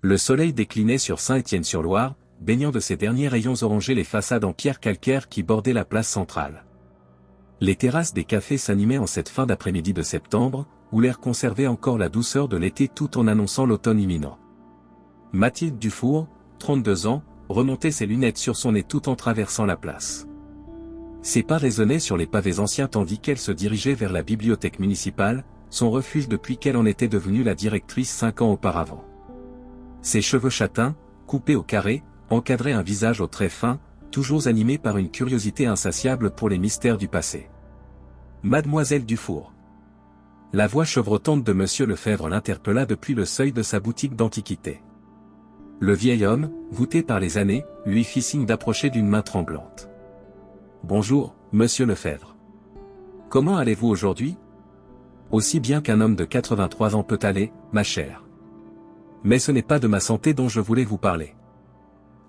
Le soleil déclinait sur Saint-Étienne-sur-Loire, baignant de ses derniers rayons orangés les façades en pierre calcaire qui bordaient la place centrale. Les terrasses des cafés s'animaient en cette fin d'après-midi de septembre, où l'air conservait encore la douceur de l'été tout en annonçant l'automne imminent. Mathilde Dufour, 32 ans, remontait ses lunettes sur son nez tout en traversant la place. Ses pas résonnaient sur les pavés anciens tandis qu'elle se dirigeait vers la bibliothèque municipale, son refuge depuis qu'elle en était devenue la directrice 5 ans auparavant. Ses cheveux châtains, coupés au carré, encadraient un visage aux traits fins, toujours animé par une curiosité insatiable pour les mystères du passé. Mademoiselle Dufour. La voix chevrotante de Monsieur Lefebvre l'interpella depuis le seuil de sa boutique d'antiquités. Le vieil homme, voûté par les années, lui fit signe d'approcher d'une main tremblante. « Bonjour, Monsieur Lefebvre. Comment allez-vous aujourd'hui ? Aussi bien qu'un homme de 83 ans peut aller, ma chère. Mais ce n'est pas de ma santé dont je voulais vous parler. »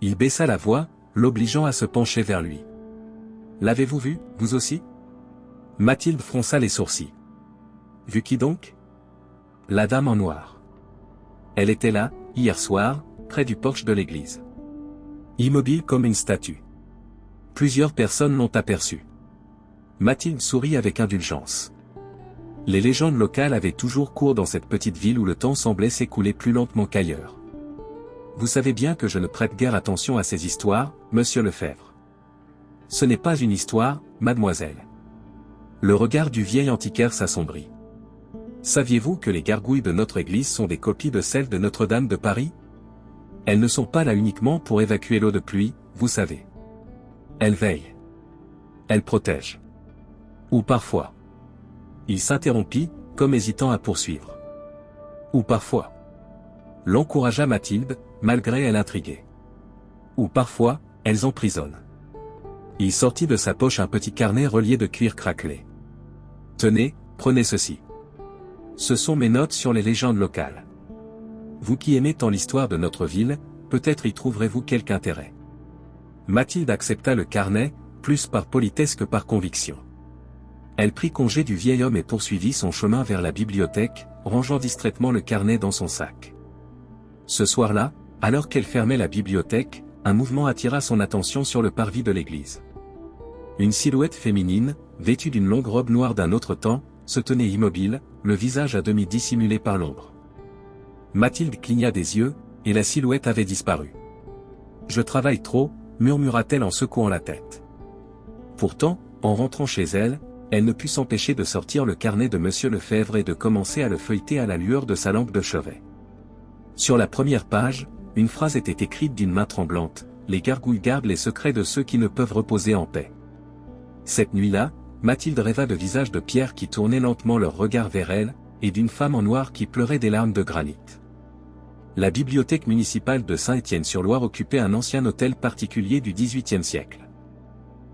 Il baissa la voix, l'obligeant à se pencher vers lui. « L'avez-vous vu, vous aussi ?» Mathilde fronça les sourcils. « Vu qui donc ? » La dame en noir. Elle était là, hier soir, près du porche de l'église. Immobile comme une statue. Plusieurs personnes l'ont aperçue. Mathilde sourit avec indulgence. Les légendes locales avaient toujours cours dans cette petite ville où le temps semblait s'écouler plus lentement qu'ailleurs. Vous savez bien que je ne prête guère attention à ces histoires, Monsieur Lefebvre. Ce n'est pas une histoire, mademoiselle. Le regard du vieil antiquaire s'assombrit. Saviez-vous que les gargouilles de notre église sont des copies de celles de Notre-Dame de Paris ? Elles ne sont pas là uniquement pour évacuer l'eau de pluie, vous savez. Elles veillent. Elles protègent. Ou parfois. Il s'interrompit, comme hésitant à poursuivre. Ou parfois. L'encouragea Mathilde, malgré elle intriguée. Ou parfois, elles emprisonnent. Il sortit de sa poche un petit carnet relié de cuir craquelé. Tenez, prenez ceci. Ce sont mes notes sur les légendes locales. Vous qui aimez tant l'histoire de notre ville, peut-être y trouverez-vous quelque intérêt. Mathilde accepta le carnet, plus par politesse que par conviction. Elle prit congé du vieil homme et poursuivit son chemin vers la bibliothèque, rangeant distraitement le carnet dans son sac. Ce soir-là, alors qu'elle fermait la bibliothèque, un mouvement attira son attention sur le parvis de l'église. Une silhouette féminine, vêtue d'une longue robe noire d'un autre temps, se tenait immobile, le visage à demi dissimulé par l'ombre. Mathilde cligna des yeux, et la silhouette avait disparu. « Je travaille trop », murmura-t-elle en secouant la tête. Pourtant, en rentrant chez elle, elle ne put s'empêcher de sortir le carnet de Monsieur Lefebvre et de commencer à le feuilleter à la lueur de sa lampe de chevet. Sur la première page, une phrase était écrite d'une main tremblante, « Les gargouilles gardent les secrets de ceux qui ne peuvent reposer en paix. » Cette nuit-là, Mathilde rêva de visages de pierre qui tournaient lentement leur regard vers elle, et d'une femme en noir qui pleurait des larmes de granit. La bibliothèque municipale de Saint-Étienne-sur-Loire occupait un ancien hôtel particulier du XVIIIe siècle.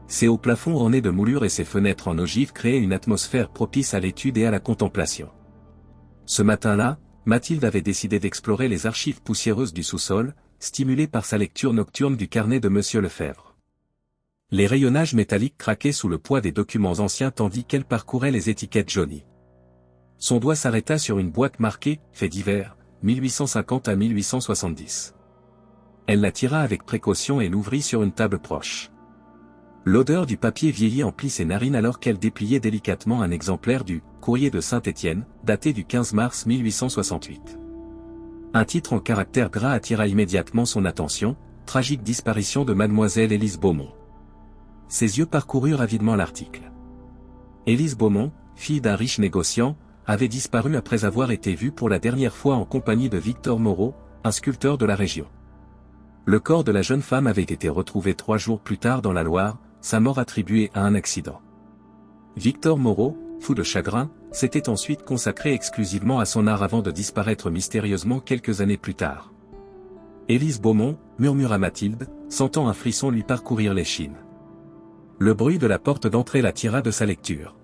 Ses hauts plafonds ornés de moulures et ses fenêtres en ogive créaient une atmosphère propice à l'étude et à la contemplation. Ce matin-là, Mathilde avait décidé d'explorer les archives poussiéreuses du sous-sol, stimulée par sa lecture nocturne du carnet de Monsieur Lefebvre. Les rayonnages métalliques craquaient sous le poids des documents anciens tandis qu'elle parcourait les étiquettes jaunies. Son doigt s'arrêta sur une boîte marquée « Faits divers, 1850 à 1870 ». Elle la tira avec précaution et l'ouvrit sur une table proche. L'odeur du papier vieilli emplit ses narines alors qu'elle dépliait délicatement un exemplaire du « Courrier de Saint-Étienne », daté du 15 mars 1868. Un titre en caractères gras attira immédiatement son attention, « Tragique disparition de Mademoiselle Élise Beaumont ». Ses yeux parcoururent avidement l'article. Élise Beaumont, fille d'un riche négociant, avait disparu après avoir été vue pour la dernière fois en compagnie de Victor Moreau, un sculpteur de la région. Le corps de la jeune femme avait été retrouvé 3 jours plus tard dans la Loire, sa mort attribuée à un accident. Victor Moreau, fou de chagrin, s'était ensuite consacré exclusivement à son art avant de disparaître mystérieusement quelques années plus tard. Élise Beaumont, murmura Mathilde, sentant un frisson lui parcourir l'échine. Le bruit de la porte d'entrée la tira de sa lecture.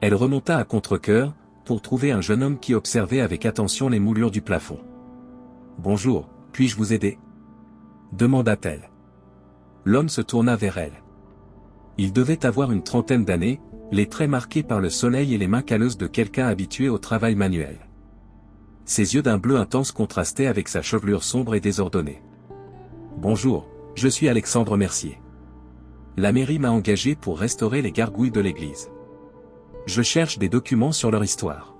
Elle remonta à contre-cœur, pour trouver un jeune homme qui observait avec attention les moulures du plafond. « Bonjour, puis-je vous aider ?» demanda-t-elle. L'homme se tourna vers elle. Il devait avoir une trentaine d'années, les traits marqués par le soleil et les mains calleuses de quelqu'un habitué au travail manuel. Ses yeux d'un bleu intense contrastaient avec sa chevelure sombre et désordonnée. Bonjour, je suis Alexandre Mercier. La mairie m'a engagé pour restaurer les gargouilles de l'église. Je cherche des documents sur leur histoire.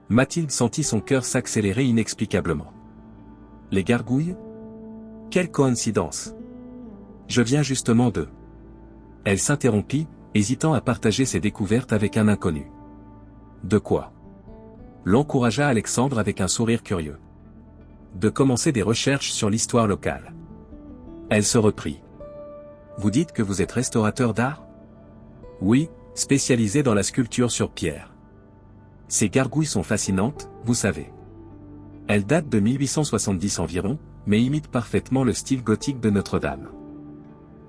Mathilde sentit son cœur s'accélérer inexplicablement. Les gargouilles? Quelle coïncidence! Je viens justement d'eux. Elle s'interrompit, hésitant à partager ses découvertes avec un inconnu. De quoi? L'encouragea Alexandre avec un sourire curieux. De commencer des recherches sur l'histoire locale. Elle se reprit. Vous dites que vous êtes restaurateur d'art? Oui, spécialisé dans la sculpture sur pierre. Ces gargouilles sont fascinantes, vous savez. Elles datent de 1870 environ, mais imitent parfaitement le style gothique de Notre-Dame.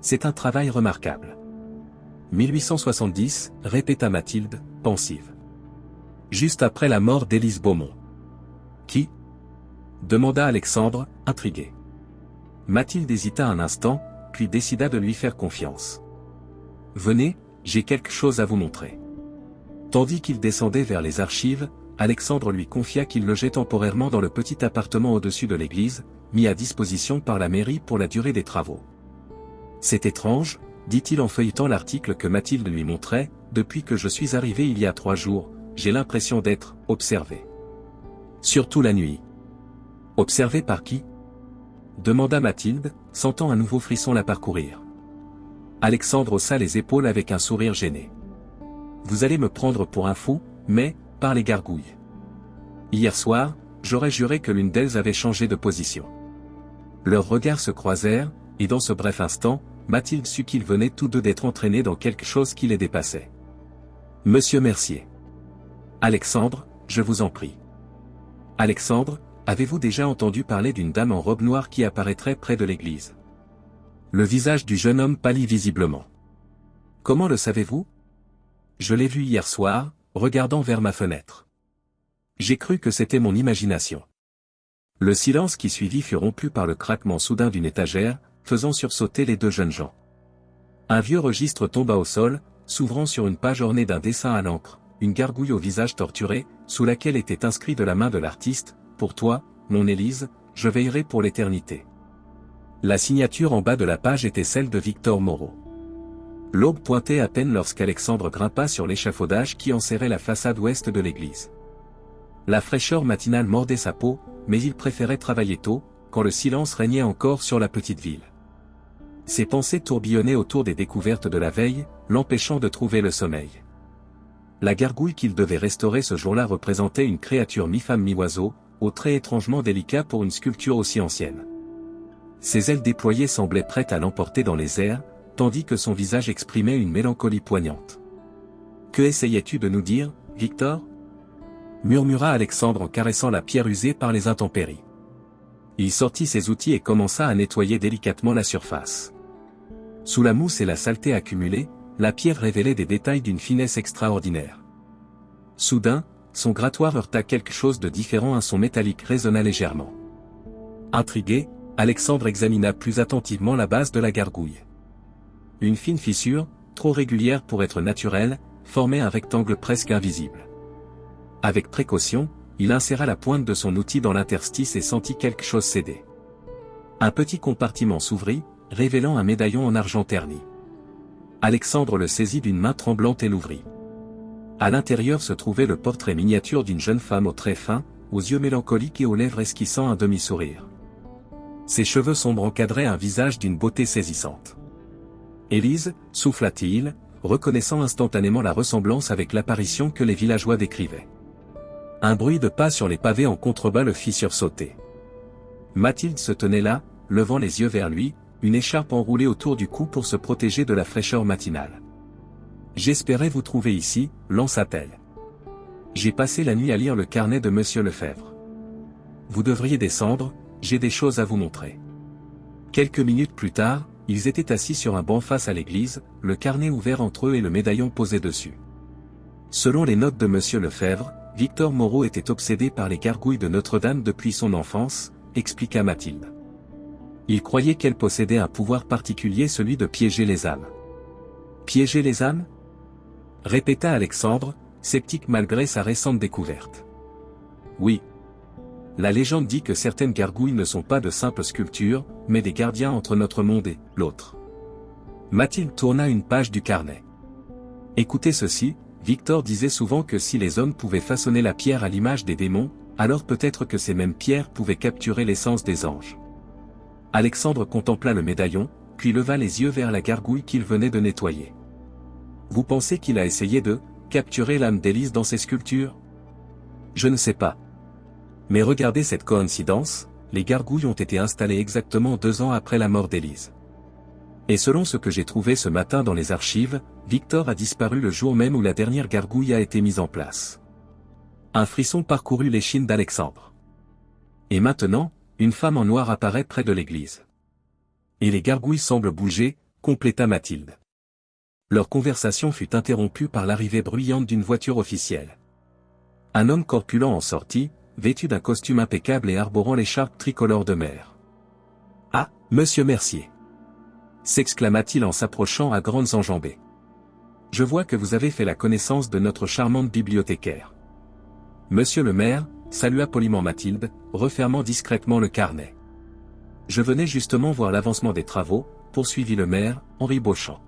C'est un travail remarquable. 1870, répéta Mathilde, pensive. Juste après la mort d'Élise Beaumont. Qui? Demanda Alexandre, intrigué. Mathilde hésita un instant, puis décida de lui faire confiance. Venez, j'ai quelque chose à vous montrer. Tandis qu'il descendait vers les archives, Alexandre lui confia qu'il logeait temporairement dans le petit appartement au-dessus de l'église, mis à disposition par la mairie pour la durée des travaux. C'est étrange, dit-il en feuilletant l'article que Mathilde lui montrait, depuis que je suis arrivé il y a 3 jours, j'ai l'impression d'être observé. Surtout la nuit. Observé par qui? Demanda Mathilde, sentant un nouveau frisson la parcourir. Alexandre haussa les épaules avec un sourire gêné. Vous allez me prendre pour un fou, mais, par les gargouilles. Hier soir, j'aurais juré que l'une d'elles avait changé de position. Leurs regards se croisèrent, et dans ce bref instant, Mathilde sut qu'ils venaient tous deux d'être entraînés dans quelque chose qui les dépassait. Monsieur Mercier. Alexandre, je vous en prie. Alexandre, avez-vous déjà entendu parler d'une dame en robe noire qui apparaîtrait près de l'église? Le visage du jeune homme pâlit visiblement. Comment le savez-vous? Je l'ai vue hier soir, regardant vers ma fenêtre. J'ai cru que c'était mon imagination. Le silence qui suivit fut rompu par le craquement soudain d'une étagère, faisant sursauter les deux jeunes gens. Un vieux registre tomba au sol, s'ouvrant sur une page ornée d'un dessin à l'encre, une gargouille au visage torturé, sous laquelle était inscrit de la main de l'artiste, « Pour toi, mon Élise, je veillerai pour l'éternité ». La signature en bas de la page était celle de Victor Moreau. L'aube pointait à peine lorsqu'Alexandre grimpa sur l'échafaudage qui enserrait la façade ouest de l'église. La fraîcheur matinale mordait sa peau, mais il préférait travailler tôt, quand le silence régnait encore sur la petite ville. Ses pensées tourbillonnaient autour des découvertes de la veille, l'empêchant de trouver le sommeil. La gargouille qu'il devait restaurer ce jour-là représentait une créature mi-femme mi-oiseau, aux traits étrangement délicats pour une sculpture aussi ancienne. Ses ailes déployées semblaient prêtes à l'emporter dans les airs, tandis que son visage exprimait une mélancolie poignante. « Que essayais-tu de nous dire, Victor » murmura Alexandre en caressant la pierre usée par les intempéries. Il sortit ses outils et commença à nettoyer délicatement la surface. Sous la mousse et la saleté accumulée, la pierre révélait des détails d'une finesse extraordinaire. Soudain, son grattoir heurta quelque chose de différent, un son métallique résonna légèrement. Intrigué, Alexandre examina plus attentivement la base de la gargouille. Une fine fissure, trop régulière pour être naturelle, formait un rectangle presque invisible. Avec précaution, il inséra la pointe de son outil dans l'interstice et sentit quelque chose céder. Un petit compartiment s'ouvrit, révélant un médaillon en argent terni. Alexandre le saisit d'une main tremblante et l'ouvrit. À l'intérieur se trouvait le portrait miniature d'une jeune femme aux traits fins, aux yeux mélancoliques et aux lèvres esquissant un demi-sourire. Ses cheveux sombres encadraient un visage d'une beauté saisissante. Élise, souffla-t-il, reconnaissant instantanément la ressemblance avec l'apparition que les villageois décrivaient. Un bruit de pas sur les pavés en contrebas le fit sursauter. Mathilde se tenait là, levant les yeux vers lui, une écharpe enroulée autour du cou pour se protéger de la fraîcheur matinale. « J'espérais vous trouver ici, lança-t-elle. J'ai passé la nuit à lire le carnet de Monsieur Lefebvre. Vous devriez descendre, j'ai des choses à vous montrer. » Quelques minutes plus tard, ils étaient assis sur un banc face à l'église, le carnet ouvert entre eux et le médaillon posé dessus. Selon les notes de Monsieur Lefebvre, Victor Moreau était obsédé par les gargouilles de Notre-Dame depuis son enfance, expliqua Mathilde. Il croyait qu'elle possédait un pouvoir particulier, celui de piéger les âmes. Piéger les âmes? Répéta Alexandre, sceptique malgré sa récente découverte. Oui. La légende dit que certaines gargouilles ne sont pas de simples sculptures, mais des gardiens entre notre monde et l'autre. Mathilde tourna une page du carnet. Écoutez ceci, Victor disait souvent que si les hommes pouvaient façonner la pierre à l'image des démons, alors peut-être que ces mêmes pierres pouvaient capturer l'essence des anges. Alexandre contempla le médaillon, puis leva les yeux vers la gargouille qu'il venait de nettoyer. Vous pensez qu'il a essayé de capturer l'âme d'Élise dans ses sculptures? Je ne sais pas. Mais regardez cette coïncidence, les gargouilles ont été installées exactement 2 ans après la mort d'Élise. Et selon ce que j'ai trouvé ce matin dans les archives, Victor a disparu le jour même où la dernière gargouille a été mise en place. Un frisson parcourut l'échine d'Alexandre. Et maintenant, une femme en noir apparaît près de l'église. Et les gargouilles semblent bouger, compléta Mathilde. Leur conversation fut interrompue par l'arrivée bruyante d'une voiture officielle. Un homme corpulent en sortit, vêtu d'un costume impeccable et arborant l'écharpe tricolore de mer. « Ah, monsieur Mercier !» s'exclama-t-il en s'approchant à grandes enjambées. « Je vois que vous avez fait la connaissance de notre charmante bibliothécaire. » Monsieur le maire, salua poliment Mathilde, refermant discrètement le carnet. « Je venais justement voir l'avancement des travaux, poursuivit le maire, Henri Beauchamp.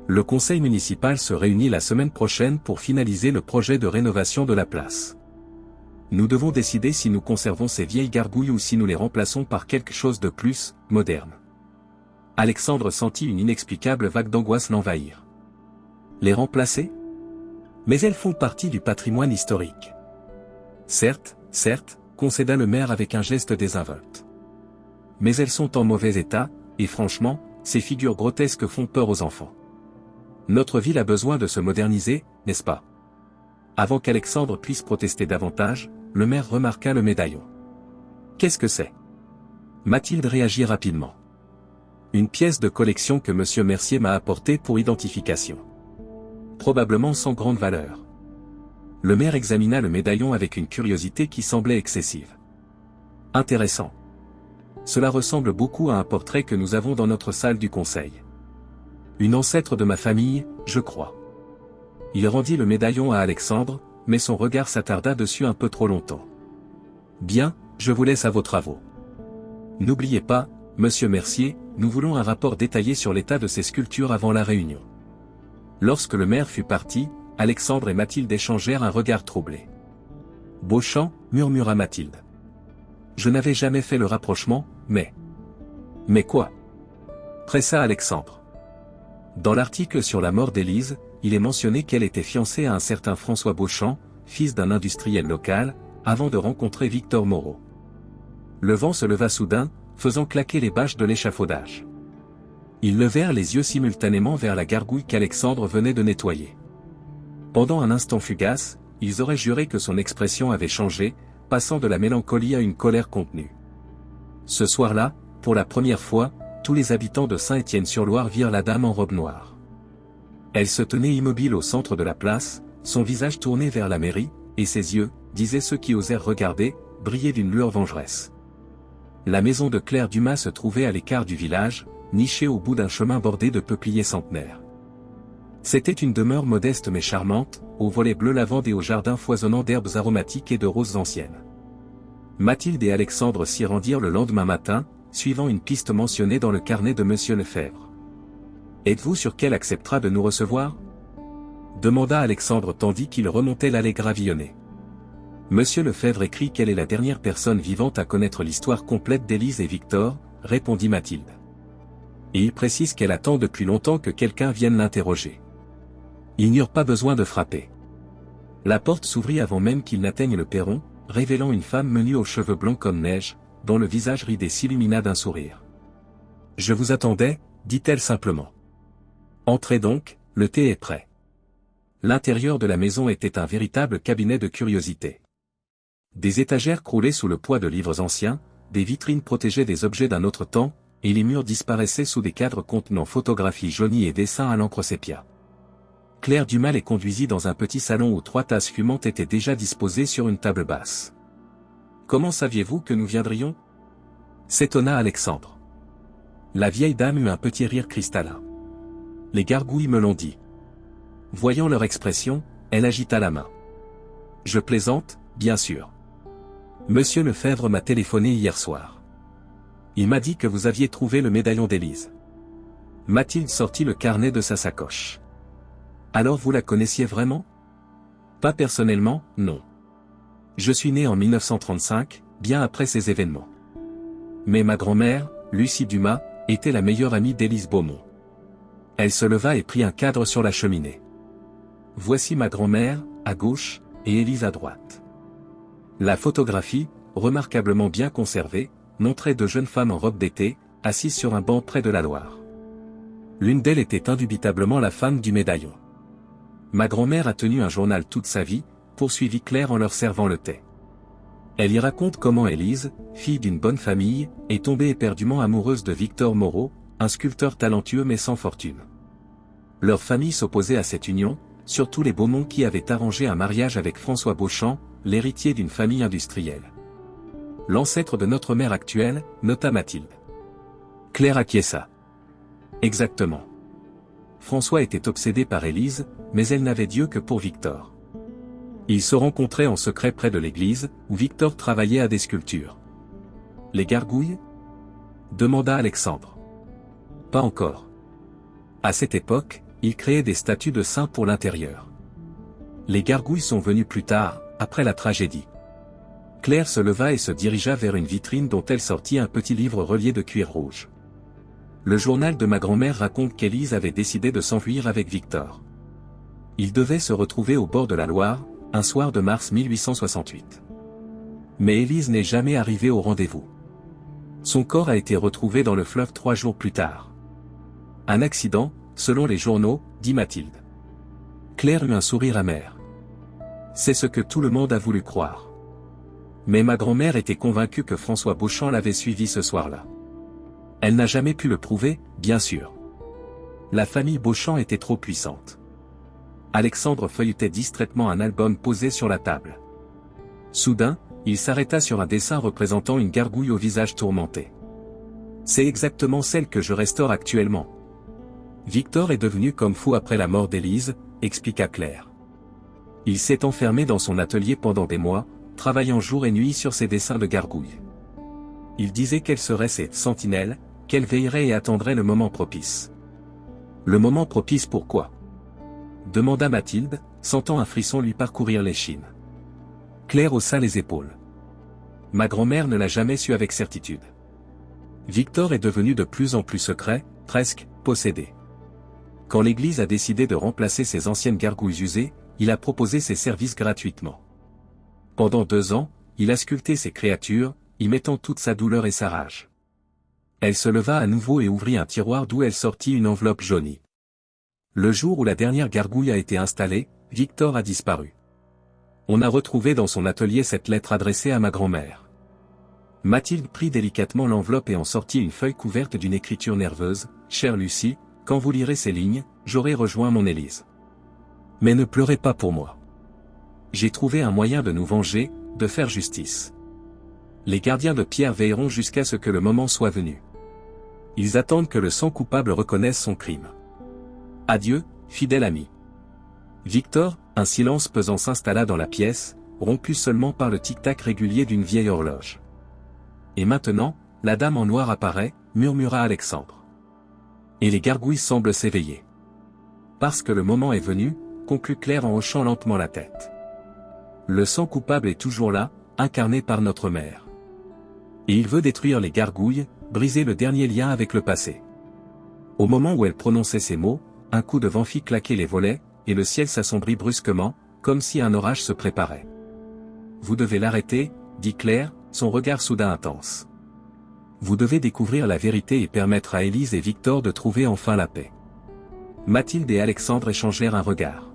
Le conseil municipal se réunit la semaine prochaine pour finaliser le projet de rénovation de la place. Nous devons décider si nous conservons ces vieilles gargouilles ou si nous les remplaçons par quelque chose de plus moderne. » Alexandre sentit une inexplicable vague d'angoisse l'envahir. Les remplacer? Mais elles font partie du patrimoine historique. Certes, concéda le maire avec un geste désinvolte. Mais elles sont en mauvais état, et franchement, ces figures grotesques font peur aux enfants. Notre ville a besoin de se moderniser, n'est-ce pas? Avant qu'Alexandre puisse protester davantage, le maire remarqua le médaillon. Qu'est-ce que c'est? Mathilde réagit rapidement. Une pièce de collection que monsieur Mercier m'a apportée pour identification. Probablement sans grande valeur. Le maire examina le médaillon avec une curiosité qui semblait excessive. Intéressant. Cela ressemble beaucoup à un portrait que nous avons dans notre salle du conseil. Une ancêtre de ma famille, je crois. Il rendit le médaillon à Alexandre, mais son regard s'attarda dessus un peu trop longtemps. Bien, je vous laisse à vos travaux. N'oubliez pas, monsieur Mercier, nous voulons un rapport détaillé sur l'état de ces sculptures avant la réunion. Lorsque le maire fut parti, Alexandre et Mathilde échangèrent un regard troublé. Beauchamp, murmura Mathilde. Je n'avais jamais fait le rapprochement, mais... Mais quoi? Pressa Alexandre. Dans l'article sur la mort d'Élise, il est mentionné qu'elle était fiancée à un certain François Beauchamp, fils d'un industriel local, avant de rencontrer Victor Moreau. Le vent se leva soudain, faisant claquer les bâches de l'échafaudage. Ils levèrent les yeux simultanément vers la gargouille qu'Alexandre venait de nettoyer. Pendant un instant fugace, ils auraient juré que son expression avait changé, passant de la mélancolie à une colère contenue. Ce soir-là, pour la première fois, tous les habitants de Saint-Étienne-sur-Loire virent la dame en robe noire. Elle se tenait immobile au centre de la place, son visage tourné vers la mairie, et ses yeux, disaient ceux qui osèrent regarder, brillaient d'une lueur vengeresse. La maison de Claire Dumas se trouvait à l'écart du village, nichée au bout d'un chemin bordé de peupliers centenaires. C'était une demeure modeste mais charmante, aux volets bleu lavande et au jardin foisonnant d'herbes aromatiques et de roses anciennes. Mathilde et Alexandre s'y rendirent le lendemain matin, suivant une piste mentionnée dans le carnet de monsieur Lefebvre. « Êtes-vous sûr qu'elle acceptera de nous recevoir » demanda Alexandre tandis qu'il remontait l'allée gravillonnée. Monsieur Lefebvre écrit qu'elle est la dernière personne vivante à connaître l'histoire complète d'Élise et Victor, répondit Mathilde. Et il précise qu'elle attend depuis longtemps que quelqu'un vienne l'interroger. Ils n'eurent pas besoin de frapper. La porte s'ouvrit avant même qu'ils n'atteignent le perron, révélant une femme menue aux cheveux blancs comme neige, dont le visage ridé s'illumina d'un sourire. « Je vous attendais, dit-elle simplement. Entrez donc, le thé est prêt. » L'intérieur de la maison était un véritable cabinet de curiosités. Des étagères croulaient sous le poids de livres anciens, des vitrines protégeaient des objets d'un autre temps, et les murs disparaissaient sous des cadres contenant photographies jaunies et dessins à l'encre sépia. Claire Dumas les conduisit dans un petit salon où 3 tasses fumantes étaient déjà disposées sur une table basse. « Comment saviez-vous que nous viendrions » s'étonna Alexandre. La vieille dame eut un petit rire cristallin. « Les gargouilles me l'ont dit. » Voyant leur expression, elle agita la main. « Je plaisante, bien sûr. Monsieur Lefebvre m'a téléphoné hier soir. Il m'a dit que vous aviez trouvé le médaillon d'Élise. Mathilde sortit le carnet de sa sacoche. Alors vous la connaissiez vraiment? Pas personnellement, non. Je suis né en 1935, bien après ces événements. Mais ma grand-mère, Lucie Dumas, était la meilleure amie d'Élise Beaumont. Elle se leva et prit un cadre sur la cheminée. Voici ma grand-mère, à gauche, et Élise à droite. La photographie, remarquablement bien conservée, montrait deux jeunes femmes en robe d'été, assises sur un banc près de la Loire. L'une d'elles était indubitablement la femme du médaillon. Ma grand-mère a tenu un journal toute sa vie, poursuivit Claire en leur servant le thé. Elle y raconte comment Élise, fille d'une bonne famille, est tombée éperdument amoureuse de Victor Moreau, un sculpteur talentueux mais sans fortune. Leur famille s'opposait à cette union, surtout les Beaumont qui avaient arrangé un mariage avec François Beauchamp, l'héritier d'une famille industrielle. L'ancêtre de notre mère actuelle, nota Mathilde. Claire acquiesça. Exactement. François était obsédé par Élise, mais elle n'avait Dieu que pour Victor. Ils se rencontraient en secret près de l'église, où Victor travaillait à des sculptures. Les gargouilles? Demanda Alexandre. Pas encore. À cette époque, il créait des statues de saints pour l'intérieur. Les gargouilles sont venues plus tard, après la tragédie. Claire se leva et se dirigea vers une vitrine dont elle sortit un petit livre relié de cuir rouge. Le journal de ma grand-mère raconte qu'Élise avait décidé de s'enfuir avec Victor. Ils devaient se retrouver au bord de la Loire, un soir de mars 1868. Mais Élise n'est jamais arrivée au rendez-vous. Son corps a été retrouvé dans le fleuve 3 jours plus tard. Un accident, selon les journaux, dit Mathilde. Claire eut un sourire amer. C'est ce que tout le monde a voulu croire. Mais ma grand-mère était convaincue que François Beauchamp l'avait suivi ce soir-là. Elle n'a jamais pu le prouver, bien sûr. La famille Beauchamp était trop puissante. Alexandre feuilletait distraitement un album posé sur la table. Soudain, il s'arrêta sur un dessin représentant une gargouille au visage tourmenté. C'est exactement celle que je restaure actuellement. Victor est devenu comme fou après la mort d'Élise, expliqua Claire. Il s'est enfermé dans son atelier pendant des mois, travaillant jour et nuit sur ses dessins de gargouilles. Il disait qu'elle serait ses sentinelles, qu'elle veillerait et attendrait le moment propice. Le moment propice pourquoi? Demanda Mathilde, sentant un frisson lui parcourir l'échine. Claire haussa les épaules. Ma grand-mère ne l'a jamais su avec certitude. Victor est devenu de plus en plus secret, presque possédé. Quand l'Église a décidé de remplacer ses anciennes gargouilles usées, il a proposé ses services gratuitement. Pendant 2 ans, il a sculpté ces créatures, y mettant toute sa douleur et sa rage. Elle se leva à nouveau et ouvrit un tiroir d'où elle sortit une enveloppe jaunie. Le jour où la dernière gargouille a été installée, Victor a disparu. On a retrouvé dans son atelier cette lettre adressée à ma grand-mère. Mathilde prit délicatement l'enveloppe et en sortit une feuille couverte d'une écriture nerveuse. Chère Lucie, quand vous lirez ces lignes, j'aurai rejoint mon Élise. Mais ne pleurez pas pour moi. J'ai trouvé un moyen de nous venger, de faire justice. Les gardiens de pierre veilleront jusqu'à ce que le moment soit venu. Ils attendent que le sang coupable reconnaisse son crime. Adieu, fidèle ami. Victor, un silence pesant s'installa dans la pièce, rompu seulement par le tic-tac régulier d'une vieille horloge. Et maintenant, la dame en noir apparaît, murmura Alexandre. Et les gargouilles semblent s'éveiller. Parce que le moment est venu, conclut Claire en hochant lentement la tête. Le sang coupable est toujours là, incarné par notre mère. Et il veut détruire les gargouilles, briser le dernier lien avec le passé. Au moment où elle prononçait ces mots, un coup de vent fit claquer les volets, et le ciel s'assombrit brusquement, comme si un orage se préparait. Vous devez l'arrêter, dit Claire, son regard soudain intense. Vous devez découvrir la vérité et permettre à Élise et Victor de trouver enfin la paix. Mathilde et Alexandre échangèrent un regard.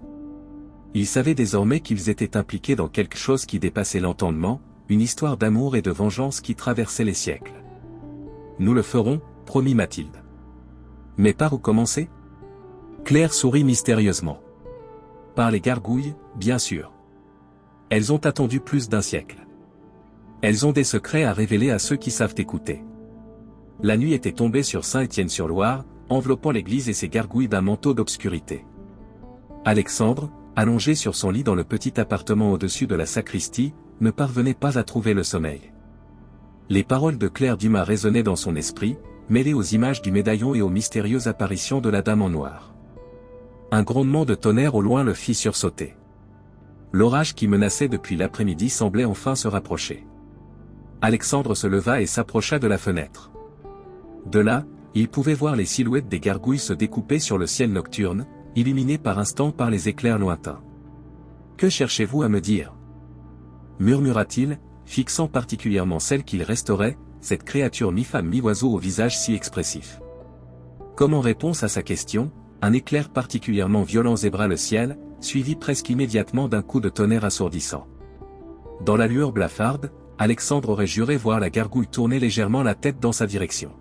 Ils savaient désormais qu'ils étaient impliqués dans quelque chose qui dépassait l'entendement, une histoire d'amour et de vengeance qui traversait les siècles. Nous le ferons, promit Mathilde. Mais par où commencer? Claire sourit mystérieusement. Par les gargouilles, bien sûr. Elles ont attendu plus d'1 siècle. Elles ont des secrets à révéler à ceux qui savent écouter. La nuit était tombée sur Saint-Étienne-sur-Loire, enveloppant l'église et ses gargouilles d'un manteau d'obscurité. Alexandre, allongé sur son lit dans le petit appartement au-dessus de la sacristie, ne parvenait pas à trouver le sommeil. Les paroles de Claire Dumas résonnaient dans son esprit, mêlées aux images du médaillon et aux mystérieuses apparitions de la dame en noir. Un grondement de tonnerre au loin le fit sursauter. L'orage qui menaçait depuis l'après-midi semblait enfin se rapprocher. Alexandre se leva et s'approcha de la fenêtre. De là, il pouvait voir les silhouettes des gargouilles se découper sur le ciel nocturne, illuminées par instants par les éclairs lointains. « Que cherchez-vous à me dire » murmura-t-il, fixant particulièrement celle qu'il restaurait, cette créature mi-femme mi-oiseau au visage si expressif. Comme en réponse à sa question, un éclair particulièrement violent zébra le ciel, suivi presque immédiatement d'un coup de tonnerre assourdissant. Dans la lueur blafarde, Alexandre aurait juré voir la gargouille tourner légèrement la tête dans sa direction.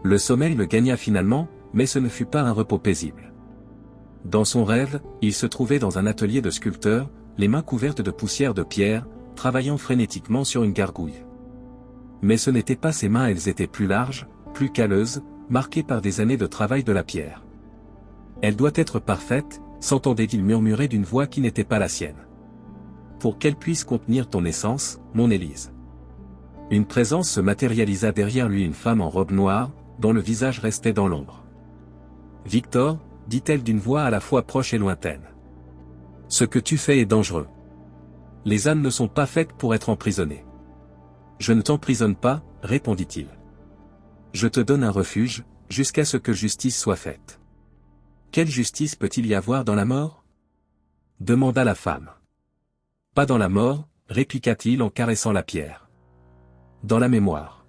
Le sommeil le gagna finalement, mais ce ne fut pas un repos paisible. Dans son rêve, il se trouvait dans un atelier de sculpteur, les mains couvertes de poussière de pierre, travaillant frénétiquement sur une gargouille. Mais ce n'étaient pas ses mains, elles étaient plus larges, plus calleuses, marquées par des années de travail de la pierre. Elle doit être parfaite, s'entendait-il murmurer d'une voix qui n'était pas la sienne. Pour qu'elle puisse contenir ton essence, mon Élise. Une présence se matérialisa derrière lui, une femme en robe noire, dont le visage restait dans l'ombre. Victor, dit-elle d'une voix à la fois proche et lointaine. Ce que tu fais est dangereux. Les âmes ne sont pas faites pour être emprisonnées. Je ne t'emprisonne pas, répondit-il. Je te donne un refuge, jusqu'à ce que justice soit faite. Quelle justice peut-il y avoir dans la mort ? Demanda la femme. Pas dans la mort, répliqua-t-il en caressant la pierre. Dans la mémoire.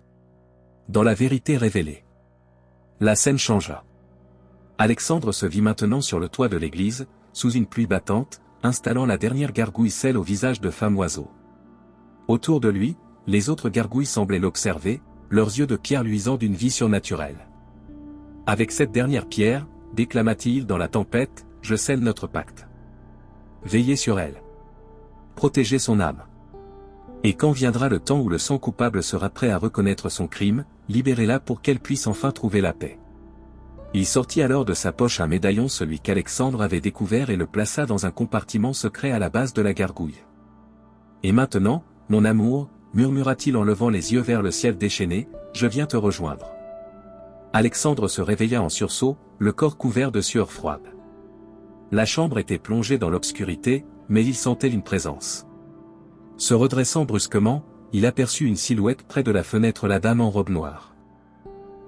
Dans la vérité révélée. La scène changea. Alexandre se vit maintenant sur le toit de l'église, sous une pluie battante, installant la dernière gargouille, celle au visage de femme oiseau. Autour de lui, les autres gargouilles semblaient l'observer, leurs yeux de pierre luisant d'une vie surnaturelle. Avec cette dernière pierre, déclama-t-il dans la tempête, je scelle notre pacte. Veillez sur elle. Protégez son âme. Et quand viendra le temps où le sang coupable sera prêt à reconnaître son crime, libérez-la pour qu'elle puisse enfin trouver la paix. Il sortit alors de sa poche un médaillon, celui qu'Alexandre avait découvert, et le plaça dans un compartiment secret à la base de la gargouille. Et maintenant, mon amour, murmura-t-il en levant les yeux vers le ciel déchaîné, je viens te rejoindre. Alexandre se réveilla en sursaut, le corps couvert de sueur froide. La chambre était plongée dans l'obscurité, mais il sentait une présence. Se redressant brusquement, il aperçut une silhouette près de la fenêtre, la dame en robe noire.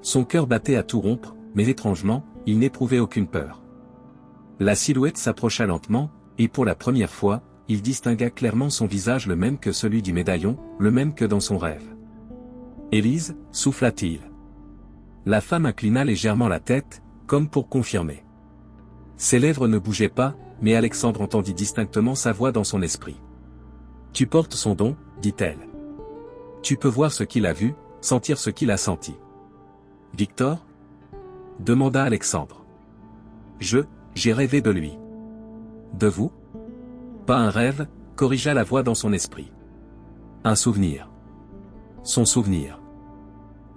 Son cœur battait à tout rompre, mais étrangement, il n'éprouvait aucune peur. La silhouette s'approcha lentement, et pour la première fois, il distingua clairement son visage, le même que celui du médaillon, le même que dans son rêve. « Élise » souffla-t-il. La femme inclina légèrement la tête, comme pour confirmer. Ses lèvres ne bougeaient pas, mais Alexandre entendit distinctement sa voix dans son esprit. « Tu portes son don, dit-elle. Tu peux voir ce qu'il a vu, sentir ce qu'il a senti. »« Victor » demanda Alexandre. « J'ai rêvé de lui. »« De vous ?»« Pas un rêve, » corrigea la voix dans son esprit. « Un souvenir. » Son souvenir.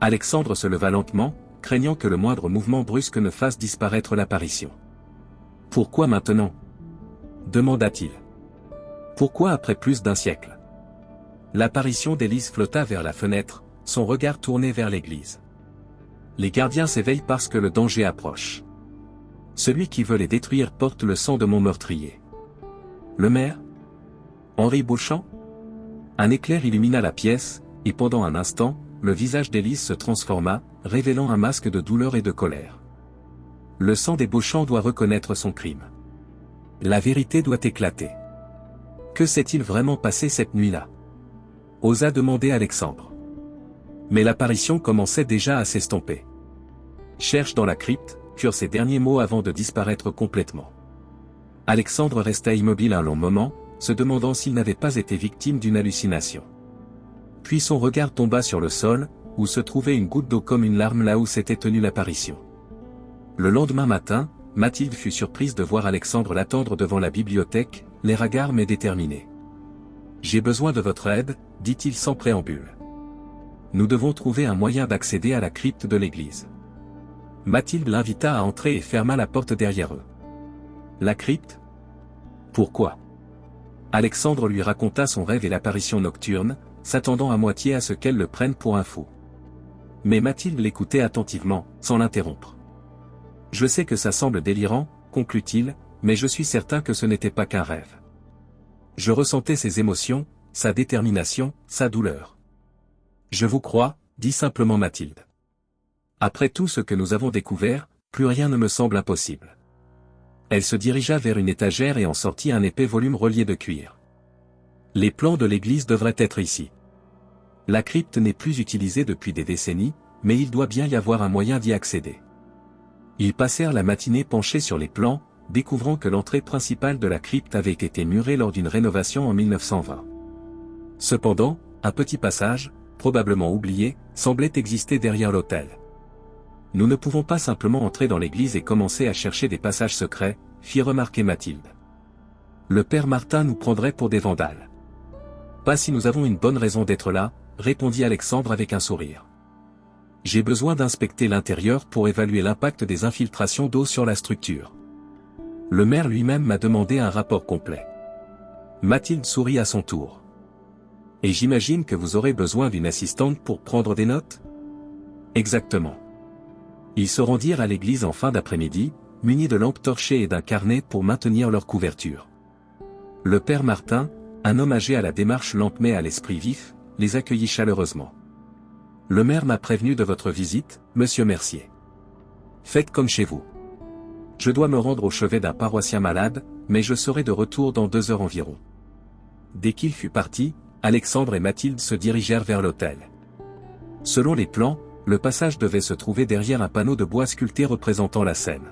Alexandre se leva lentement, craignant que le moindre mouvement brusque ne fasse disparaître l'apparition. « Pourquoi maintenant ?» demanda-t-il. « Pourquoi après plus d'un siècle ?» L'apparition d'Élise flotta vers la fenêtre, son regard tourné vers l'église. Les gardiens s'éveillent parce que le danger approche. Celui qui veut les détruire porte le sang de mon meurtrier. Le maire ? Henri Beauchamp ? Un éclair illumina la pièce, et pendant un instant, le visage d'Élise se transforma, révélant un masque de douleur et de colère. Le sang des Beauchamp doit reconnaître son crime. La vérité doit éclater. Que s'est-il vraiment passé cette nuit-là ? Osa demander Alexandre. Mais l'apparition commençait déjà à s'estomper. « Cherche dans la crypte » furent ses derniers mots avant de disparaître complètement. Alexandre resta immobile un long moment, se demandant s'il n'avait pas été victime d'une hallucination. Puis son regard tomba sur le sol, où se trouvait une goutte d'eau comme une larme, là où s'était tenue l'apparition. Le lendemain matin, Mathilde fut surprise de voir Alexandre l'attendre devant la bibliothèque, l'air hagard mais déterminé. « J'ai besoin de votre aide » dit-il sans préambule. « Nous devons trouver un moyen d'accéder à la crypte de l'église. » Mathilde l'invita à entrer et ferma la porte derrière eux. « La crypte ? Pourquoi ? Alexandre lui raconta son rêve et l'apparition nocturne, s'attendant à moitié à ce qu'elle le prenne pour un fou. Mais Mathilde l'écoutait attentivement, sans l'interrompre. « Je sais que ça semble délirant, conclut-il, mais je suis certain que ce n'était pas qu'un rêve. Je ressentais ses émotions, sa détermination, sa douleur. Je vous crois, dit simplement Mathilde. Après tout ce que nous avons découvert, plus rien ne me semble impossible. Elle se dirigea vers une étagère et en sortit un épais volume relié de cuir. Les plans de l'église devraient être ici. La crypte n'est plus utilisée depuis des décennies, mais il doit bien y avoir un moyen d'y accéder. Ils passèrent la matinée penchés sur les plans, découvrant que l'entrée principale de la crypte avait été murée lors d'une rénovation en 1920. Cependant, un petit passage, probablement oublié, semblait exister derrière l'autel. Nous ne pouvons pas simplement entrer dans l'église et commencer à chercher des passages secrets, fit remarquer Mathilde. Le père Martin nous prendrait pour des vandales. Pas si nous avons une bonne raison d'être là, répondit Alexandre avec un sourire. J'ai besoin d'inspecter l'intérieur pour évaluer l'impact des infiltrations d'eau sur la structure. Le maire lui-même m'a demandé un rapport complet. Mathilde sourit à son tour. Et j'imagine que vous aurez besoin d'une assistante pour prendre des notes ? Exactement. Ils se rendirent à l'église en fin d'après-midi, munis de lampes torchées et d'un carnet pour maintenir leur couverture. Le père Martin, un homme âgé à la démarche lente mais à l'esprit vif, les accueillit chaleureusement. Le maire m'a prévenu de votre visite, monsieur Mercier. Faites comme chez vous. Je dois me rendre au chevet d'un paroissien malade, mais je serai de retour dans 2 heures environ. Dès qu'il fut parti, Alexandre et Mathilde se dirigèrent vers l'autel. Selon les plans, le passage devait se trouver derrière un panneau de bois sculpté représentant la scène.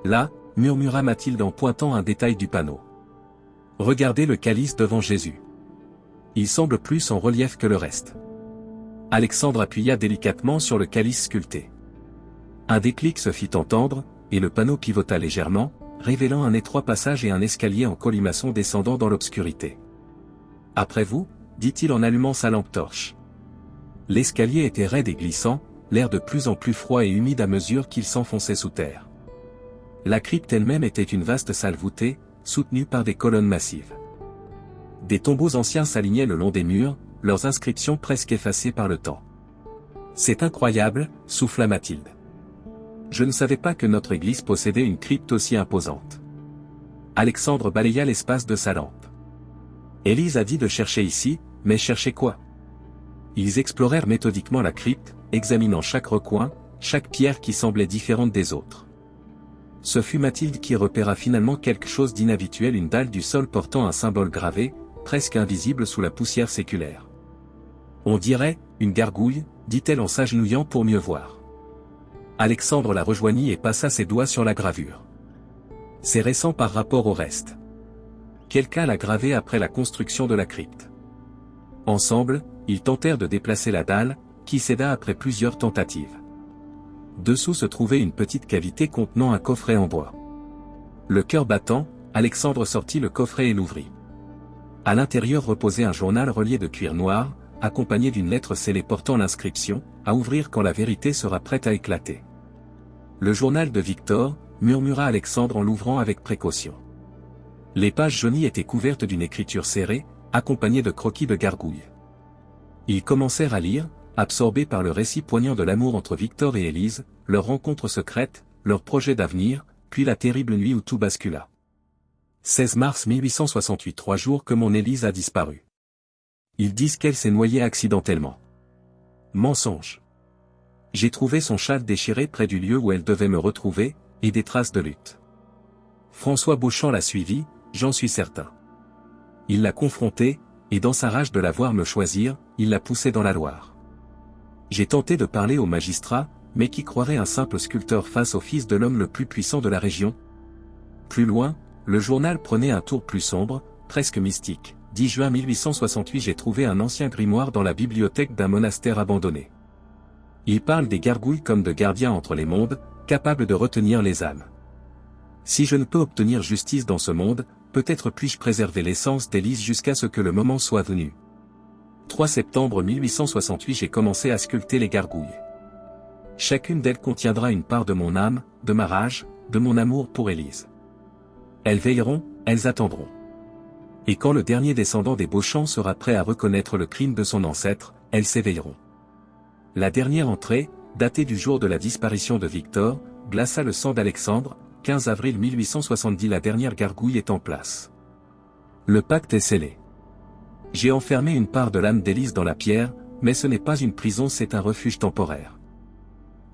Là, murmura Mathilde en pointant un détail du panneau. Regardez le calice devant Jésus. Il semble plus en relief que le reste. Alexandre appuya délicatement sur le calice sculpté. Un déclic se fit entendre, et le panneau pivota légèrement, révélant un étroit passage et un escalier en colimaçon descendant dans l'obscurité. « Après vous » dit-il en allumant sa lampe torche. L'escalier était raide et glissant, l'air de plus en plus froid et humide à mesure qu'il s'enfonçait sous terre. La crypte elle-même était une vaste salle voûtée, soutenue par des colonnes massives. Des tombeaux anciens s'alignaient le long des murs, leurs inscriptions presque effacées par le temps. « C'est incroyable » souffla Mathilde. « Je ne savais pas que notre église possédait une crypte aussi imposante. » Alexandre balaya l'espace de sa lampe. Élise a dit de chercher ici, mais chercher quoi? Ils explorèrent méthodiquement la crypte, examinant chaque recoin, chaque pierre qui semblait différente des autres. Ce fut Mathilde qui repéra finalement quelque chose d'inhabituel, une dalle du sol portant un symbole gravé, presque invisible sous la poussière séculaire. On dirait, une gargouille, dit-elle en s'agenouillant pour mieux voir. Alexandre la rejoignit et passa ses doigts sur la gravure. C'est récent par rapport au reste. Quelqu'un l'a gravé après la construction de la crypte. Ensemble, ils tentèrent de déplacer la dalle, qui céda après plusieurs tentatives. Dessous se trouvait une petite cavité contenant un coffret en bois. Le cœur battant, Alexandre sortit le coffret et l'ouvrit. À l'intérieur reposait un journal relié de cuir noir, accompagné d'une lettre scellée portant l'inscription « À ouvrir quand la vérité sera prête à éclater ». Le journal de Victor, murmura Alexandre en l'ouvrant avec précaution. Les pages jaunies étaient couvertes d'une écriture serrée, accompagnée de croquis de gargouilles. Ils commencèrent à lire, absorbés par le récit poignant de l'amour entre Victor et Élise, leur rencontre secrète, leur projet d'avenir, puis la terrible nuit où tout bascula. 16 mars 1868, 3 jours que mon Élise a disparu. Ils disent qu'elle s'est noyée accidentellement. Mensonge. J'ai trouvé son châle déchiré près du lieu où elle devait me retrouver, et des traces de lutte. François Beauchamp l'a suivi, j'en suis certain. Il l'a confrontée, et dans sa rage de la voir me choisir, il l'a poussée dans la Loire. J'ai tenté de parler au magistrat, mais qui croirait un simple sculpteur face au fils de l'homme le plus puissant de la région? Plus loin, le journal prenait un tour plus sombre, presque mystique. 10 juin 1868, j'ai trouvé un ancien grimoire dans la bibliothèque d'un monastère abandonné. Il parle des gargouilles comme de gardiens entre les mondes, capables de retenir les âmes. Si je ne peux obtenir justice dans ce monde, peut-être puis-je préserver l'essence d'Élise jusqu'à ce que le moment soit venu. 3 septembre 1868, j'ai commencé à sculpter les gargouilles. Chacune d'elles contiendra une part de mon âme, de ma rage, de mon amour pour Élise. Elles veilleront, elles attendront. Et quand le dernier descendant des Beauchamp sera prêt à reconnaître le crime de son ancêtre, elles s'éveilleront. La dernière entrée, datée du jour de la disparition de Victor, glaça le sang d'Alexandre, 15 avril 1870. La dernière gargouille est en place. Le pacte est scellé. J'ai enfermé une part de l'âme d'Élise dans la pierre, mais ce n'est pas une prison, c'est un refuge temporaire.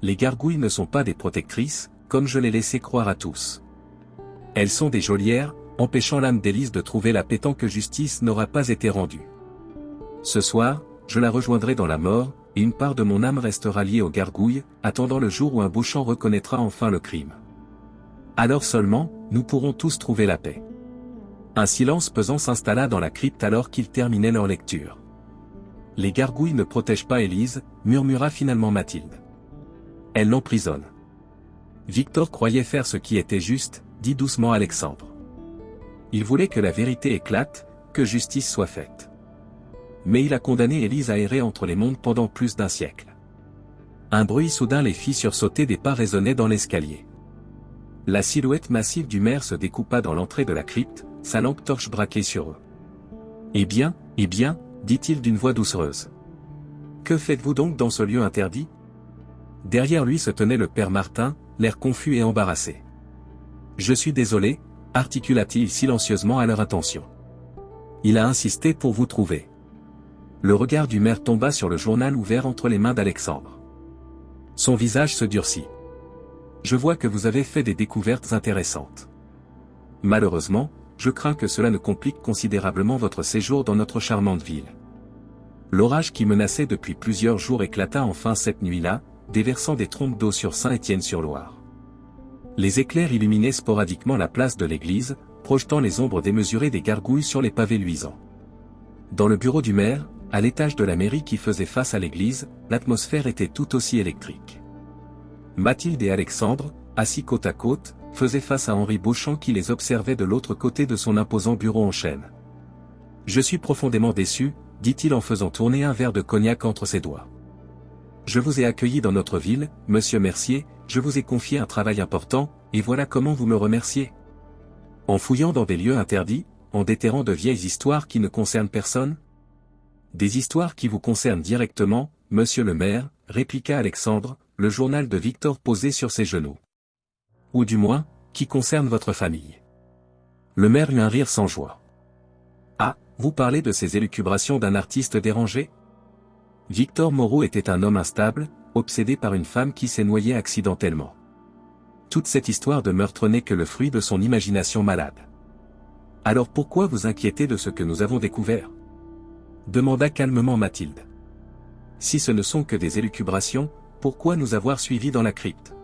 Les gargouilles ne sont pas des protectrices, comme je l'ai laissé croire à tous. Elles sont des geôlières, empêchant l'âme d'Élise de trouver la paix tant que justice n'aura pas été rendue. Ce soir, je la rejoindrai dans la mort, et une part de mon âme restera liée aux gargouilles, attendant le jour où un Beauchamp reconnaîtra enfin le crime. Alors seulement, nous pourrons tous trouver la paix. Un silence pesant s'installa dans la crypte alors qu'ils terminaient leur lecture. Les gargouilles ne protègent pas Élise, murmura finalement Mathilde. Elles l'emprisonnent. Victor croyait faire ce qui était juste, dit doucement Alexandre. Il voulait que la vérité éclate, que justice soit faite. Mais il a condamné Élise à errer entre les mondes pendant plus d'un siècle. Un bruit soudain les fit sursauter, des pas résonnaient dans l'escalier. La silhouette massive du maire se découpa dans l'entrée de la crypte, sa lampe torche braquée sur eux. Eh bien, dit-il d'une voix doucereuse. Que faites-vous donc dans ce lieu interdit ? Derrière lui se tenait le père Martin, l'air confus et embarrassé. Je suis désolé, articula-t-il silencieusement à leur attention. Il a insisté pour vous trouver. Le regard du maire tomba sur le journal ouvert entre les mains d'Alexandre. Son visage se durcit. Je vois que vous avez fait des découvertes intéressantes. Malheureusement, je crains que cela ne complique considérablement votre séjour dans notre charmante ville. L'orage qui menaçait depuis plusieurs jours éclata enfin cette nuit-là, déversant des trompes d'eau sur Saint-Étienne-sur-Loire. Les éclairs illuminaient sporadiquement la place de l'église, projetant les ombres démesurées des gargouilles sur les pavés luisants. Dans le bureau du maire, à l'étage de la mairie qui faisait face à l'église, l'atmosphère était tout aussi électrique. Mathilde et Alexandre, assis côte à côte, faisaient face à Henri Beauchamp qui les observait de l'autre côté de son imposant bureau en chêne. « Je suis profondément déçu, dit-il en faisant tourner un verre de cognac entre ses doigts. Je vous ai accueilli dans notre ville, monsieur Mercier, je vous ai confié un travail important, et voilà comment vous me remerciez. En fouillant dans des lieux interdits, en déterrant de vieilles histoires qui ne concernent personne ? Des histoires qui vous concernent directement, monsieur le maire, répliqua Alexandre, le journal de Victor posé sur ses genoux. Ou du moins, qui concerne votre famille. Le maire eut un rire sans joie. Ah, vous parlez de ces élucubrations d'un artiste dérangé ? Victor Moreau était un homme instable, obsédé par une femme qui s'est noyée accidentellement. Toute cette histoire de meurtre n'est que le fruit de son imagination malade. Alors pourquoi vous inquiétez de ce que nous avons découvert ? Demanda calmement Mathilde. Si ce ne sont que des élucubrations, pourquoi nous avoir suivis dans la crypte ?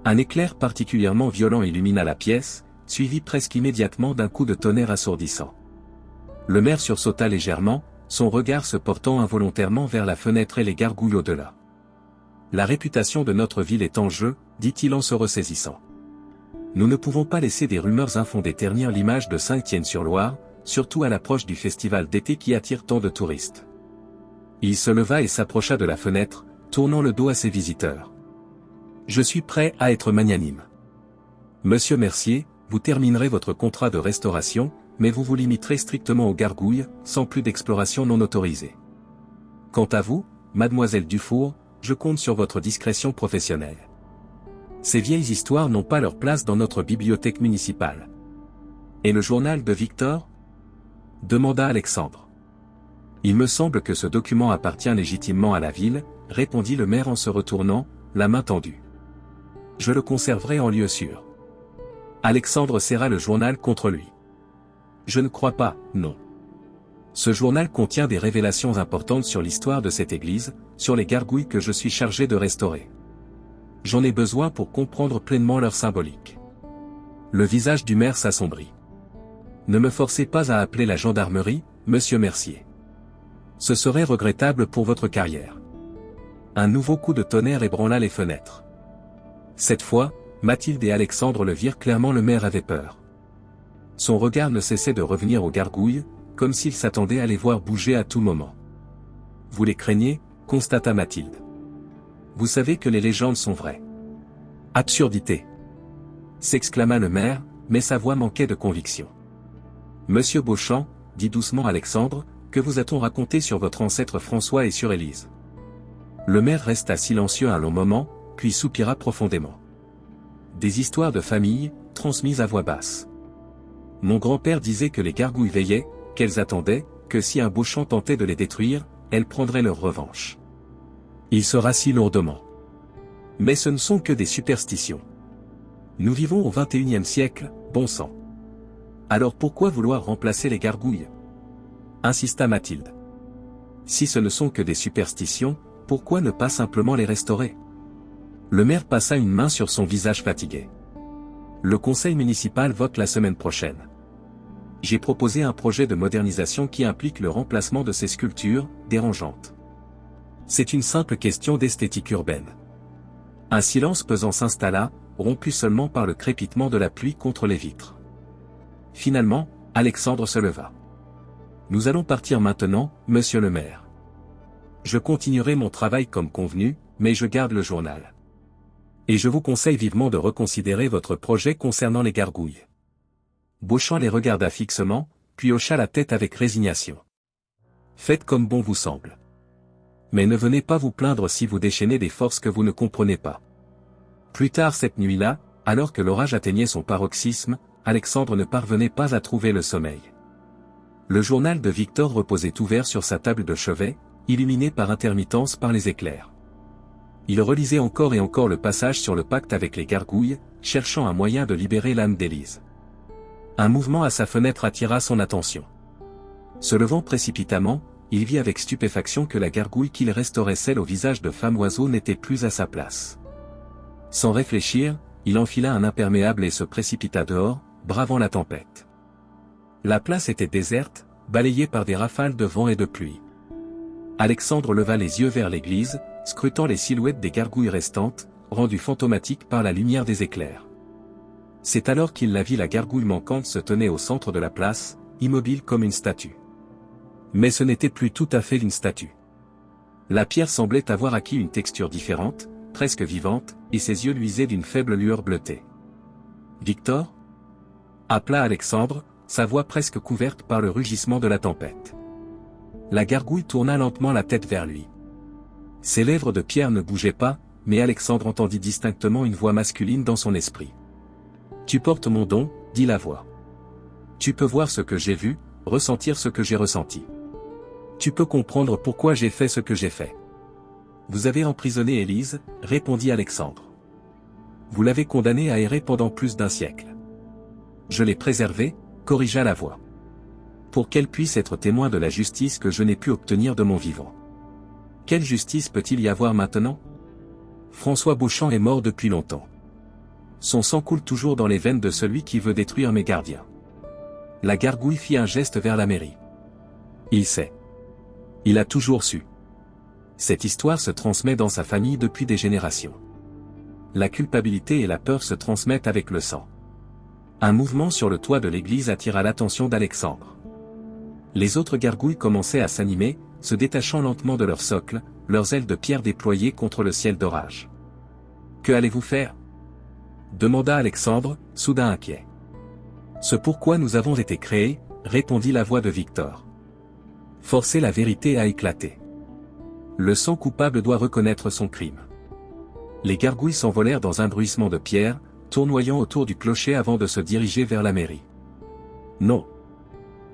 Un éclair particulièrement violent illumina la pièce, suivi presque immédiatement d'un coup de tonnerre assourdissant. Le maire sursauta légèrement, son regard se portant involontairement vers la fenêtre et les gargouilles au-delà. La réputation de notre ville est en jeu, dit-il en se ressaisissant. Nous ne pouvons pas laisser des rumeurs infondées ternir l'image de Saint-Étienne-sur-Loire, surtout à l'approche du festival d'été qui attire tant de touristes. Il se leva et s'approcha de la fenêtre, tournant le dos à ses visiteurs. Je suis prêt à être magnanime. Monsieur Mercier, vous terminerez votre contrat de restauration, mais vous vous limiterez strictement aux gargouilles, sans plus d'exploration non autorisée. Quant à vous, mademoiselle Dufour, je compte sur votre discrétion professionnelle. Ces vieilles histoires n'ont pas leur place dans notre bibliothèque municipale. Et le journal de Victor ? Demanda Alexandre. Il me semble que ce document appartient légitimement à la ville, répondit le maire en se retournant, la main tendue. Je le conserverai en lieu sûr. Alexandre serra le journal contre lui. Je ne crois pas, non. Ce journal contient des révélations importantes sur l'histoire de cette église, sur les gargouilles que je suis chargé de restaurer. J'en ai besoin pour comprendre pleinement leur symbolique. Le visage du maire s'assombrit. Ne me forcez pas à appeler la gendarmerie, monsieur Mercier. Ce serait regrettable pour votre carrière. Un nouveau coup de tonnerre ébranla les fenêtres. Cette fois, Mathilde et Alexandre le virent clairement, le maire avait peur. Son regard ne cessait de revenir aux gargouilles, comme s'il s'attendait à les voir bouger à tout moment. Vous les craignez, constata Mathilde. Vous savez que les légendes sont vraies. Absurdité, s'exclama le maire, mais sa voix manquait de conviction. Monsieur Beauchamp, dit doucement Alexandre, que vous a-t-on raconté sur votre ancêtre François et sur Élise? Le maire resta silencieux un long moment, puis soupira profondément. Des histoires de famille, transmises à voix basse. Mon grand-père disait que les gargouilles veillaient, qu'elles attendaient, que si un Beauchamp tentait de les détruire, elles prendraient leur revanche. Il se rassit lourdement. Mais ce ne sont que des superstitions. Nous vivons au XXIe siècle, bon sang. Alors pourquoi vouloir remplacer les gargouilles? Insista Mathilde. Si ce ne sont que des superstitions, pourquoi ne pas simplement les restaurer? Le maire passa une main sur son visage fatigué. Le conseil municipal vote la semaine prochaine. J'ai proposé un projet de modernisation qui implique le remplacement de ces sculptures, dérangeantes. C'est une simple question d'esthétique urbaine. Un silence pesant s'installa, rompu seulement par le crépitement de la pluie contre les vitres. Finalement, Alexandre se leva. Nous allons partir maintenant, monsieur le maire. Je continuerai mon travail comme convenu, mais je garde le journal. Et je vous conseille vivement de reconsidérer votre projet concernant les gargouilles. Beauchamp les regarda fixement, puis hocha la tête avec résignation. Faites comme bon vous semble. Mais ne venez pas vous plaindre si vous déchaînez des forces que vous ne comprenez pas. Plus tard cette nuit-là, alors que l'orage atteignait son paroxysme, Alexandre ne parvenait pas à trouver le sommeil. Le journal de Victor reposait ouvert sur sa table de chevet, illuminé par intermittence par les éclairs. Il relisait encore et encore le passage sur le pacte avec les gargouilles, cherchant un moyen de libérer l'âme d'Élise. Un mouvement à sa fenêtre attira son attention. Se levant précipitamment, il vit avec stupéfaction que la gargouille qu'il restaurait, celle au visage de femme oiseau, n'était plus à sa place. Sans réfléchir, il enfila un imperméable et se précipita dehors, bravant la tempête. La place était déserte, balayée par des rafales de vent et de pluie. Alexandre leva les yeux vers l'église, scrutant les silhouettes des gargouilles restantes, rendues fantomatiques par la lumière des éclairs. C'est alors qu'il la vit, la gargouille manquante se tenait au centre de la place, immobile comme une statue. Mais ce n'était plus tout à fait une statue. La pierre semblait avoir acquis une texture différente, presque vivante, et ses yeux luisaient d'une faible lueur bleutée. « Victor » appela Alexandre, sa voix presque couverte par le rugissement de la tempête. La gargouille tourna lentement la tête vers lui. Ses lèvres de pierre ne bougeaient pas, mais Alexandre entendit distinctement une voix masculine dans son esprit. « Tu portes mon don, dit la voix. Tu peux voir ce que j'ai vu, ressentir ce que j'ai ressenti. Tu peux comprendre pourquoi j'ai fait ce que j'ai fait. Vous avez emprisonné Élise, répondit Alexandre. Vous l'avez condamnée à errer pendant plus d'un siècle. Je l'ai préservée, corrigea la voix. Pour qu'elle puisse être témoin de la justice que je n'ai pu obtenir de mon vivant. Quelle justice peut-il y avoir maintenant? François Beauchamp est mort depuis longtemps. Son sang coule toujours dans les veines de celui qui veut détruire mes gardiens. La gargouille fit un geste vers la mairie. Il sait. Il a toujours su. Cette histoire se transmet dans sa famille depuis des générations. La culpabilité et la peur se transmettent avec le sang. Un mouvement sur le toit de l'église attira l'attention d'Alexandre. Les autres gargouilles commençaient à s'animer, se détachant lentement de leur socle, leurs ailes de pierre déployées contre le ciel d'orage. « Que allez-vous faire » demanda Alexandre, soudain inquiet. « Ce pourquoi nous avons été créés, » répondit la voix de Victor. « Forcer la vérité à éclater. Le sang coupable doit reconnaître son crime. » Les gargouilles s'envolèrent dans un bruissement de pierre, tournoyant autour du clocher avant de se diriger vers la mairie. « Non »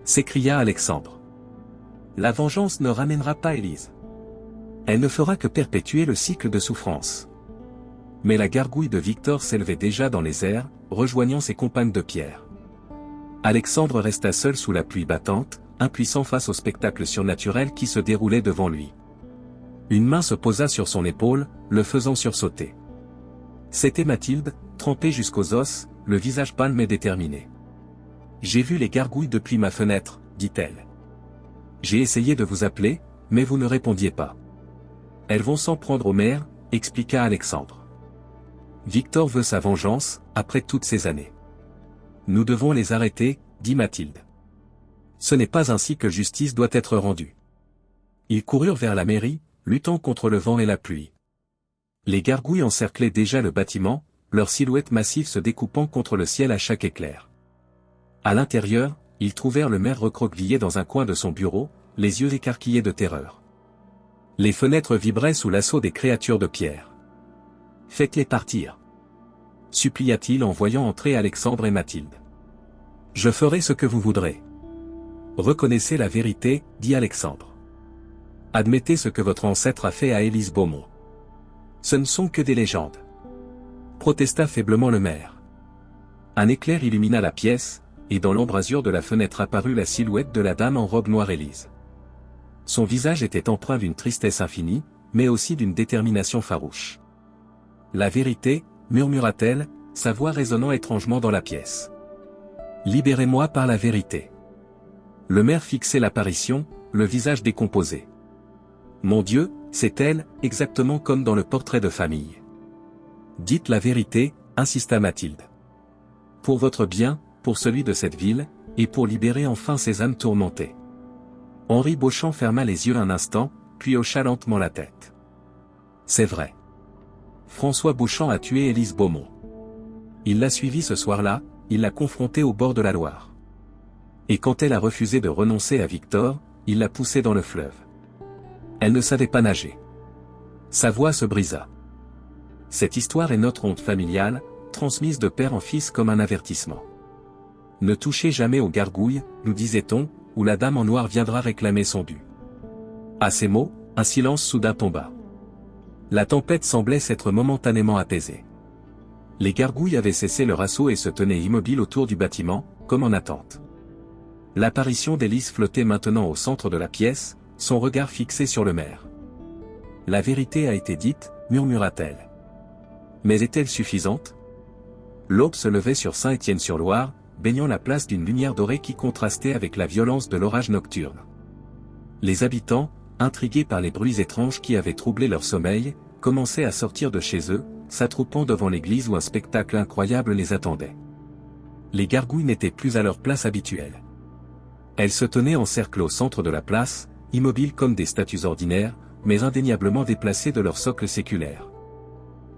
s'écria Alexandre. « La vengeance ne ramènera pas Élise. Elle ne fera que perpétuer le cycle de souffrance. » Mais la gargouille de Victor s'élevait déjà dans les airs, rejoignant ses compagnes de pierre. Alexandre resta seul sous la pluie battante, impuissant face au spectacle surnaturel qui se déroulait devant lui. Une main se posa sur son épaule, le faisant sursauter. C'était Mathilde, trempée jusqu'aux os, le visage pâle et déterminé. « J'ai vu les gargouilles depuis ma fenêtre, dit-elle. J'ai essayé de vous appeler, mais vous ne répondiez pas. Elles vont s'en prendre au maire, expliqua Alexandre. Victor veut sa vengeance, après toutes ces années. Nous devons les arrêter, dit Mathilde. Ce n'est pas ainsi que justice doit être rendue. Ils coururent vers la mairie, luttant contre le vent et la pluie. Les gargouilles encerclaient déjà le bâtiment, leurs silhouettes massives se découpant contre le ciel à chaque éclair. À l'intérieur, Ils trouvèrent le maire recroquevillé dans un coin de son bureau, les yeux écarquillés de terreur. Les fenêtres vibraient sous l'assaut des créatures de pierre. « Faites-les partir !» supplia-t-il en voyant entrer Alexandre et Mathilde. « Je ferai ce que vous voudrez. » « Reconnaissez la vérité, dit Alexandre. Admettez ce que votre ancêtre a fait à Élise Beaumont. Ce ne sont que des légendes. Protesta faiblement le maire. Un éclair illumina la pièce, et dans l'embrasure de la fenêtre apparut la silhouette de la dame en robe noire Élise. Son visage était empreint d'une tristesse infinie, mais aussi d'une détermination farouche. « La vérité, murmura-t-elle, sa voix résonnant étrangement dans la pièce. Libérez-moi par la vérité. » Le maire fixait l'apparition, le visage décomposé. « Mon Dieu, c'est elle, exactement comme dans le portrait de famille. »« Dites la vérité, » insista Mathilde. « Pour votre bien, pour celui de cette ville, et pour libérer enfin ces âmes tourmentées. » Henri Beauchamp ferma les yeux un instant, puis hocha lentement la tête. « C'est vrai. François Beauchamp a tué Élise Beaumont. Il l'a suivie ce soir-là, il l'a confrontée au bord de la Loire. Et quand elle a refusé de renoncer à Victor, il l'a poussée dans le fleuve. Elle ne savait pas nager. Sa voix se brisa. Cette histoire est notre honte familiale, transmise de père en fils comme un avertissement. Ne touchez jamais aux gargouilles, nous disait-on, ou la dame en noir viendra réclamer son dû. À ces mots, un silence soudain tomba. La tempête semblait s'être momentanément apaisée. Les gargouilles avaient cessé leur assaut et se tenaient immobiles autour du bâtiment, comme en attente. L'apparition d'Élise flottait maintenant au centre de la pièce, son regard fixé sur le maire. « La vérité a été dite, » murmura-t-elle. Mais est-elle suffisante? L'aube se levait sur Saint-Étienne-sur-Loire, baignant la place d'une lumière dorée qui contrastait avec la violence de l'orage nocturne. Les habitants, intrigués par les bruits étranges qui avaient troublé leur sommeil, commençaient à sortir de chez eux, s'attroupant devant l'église où un spectacle incroyable les attendait. Les gargouilles n'étaient plus à leur place habituelle. Elles se tenaient en cercle au centre de la place, immobiles comme des statues ordinaires, mais indéniablement déplacées de leur socle séculaire.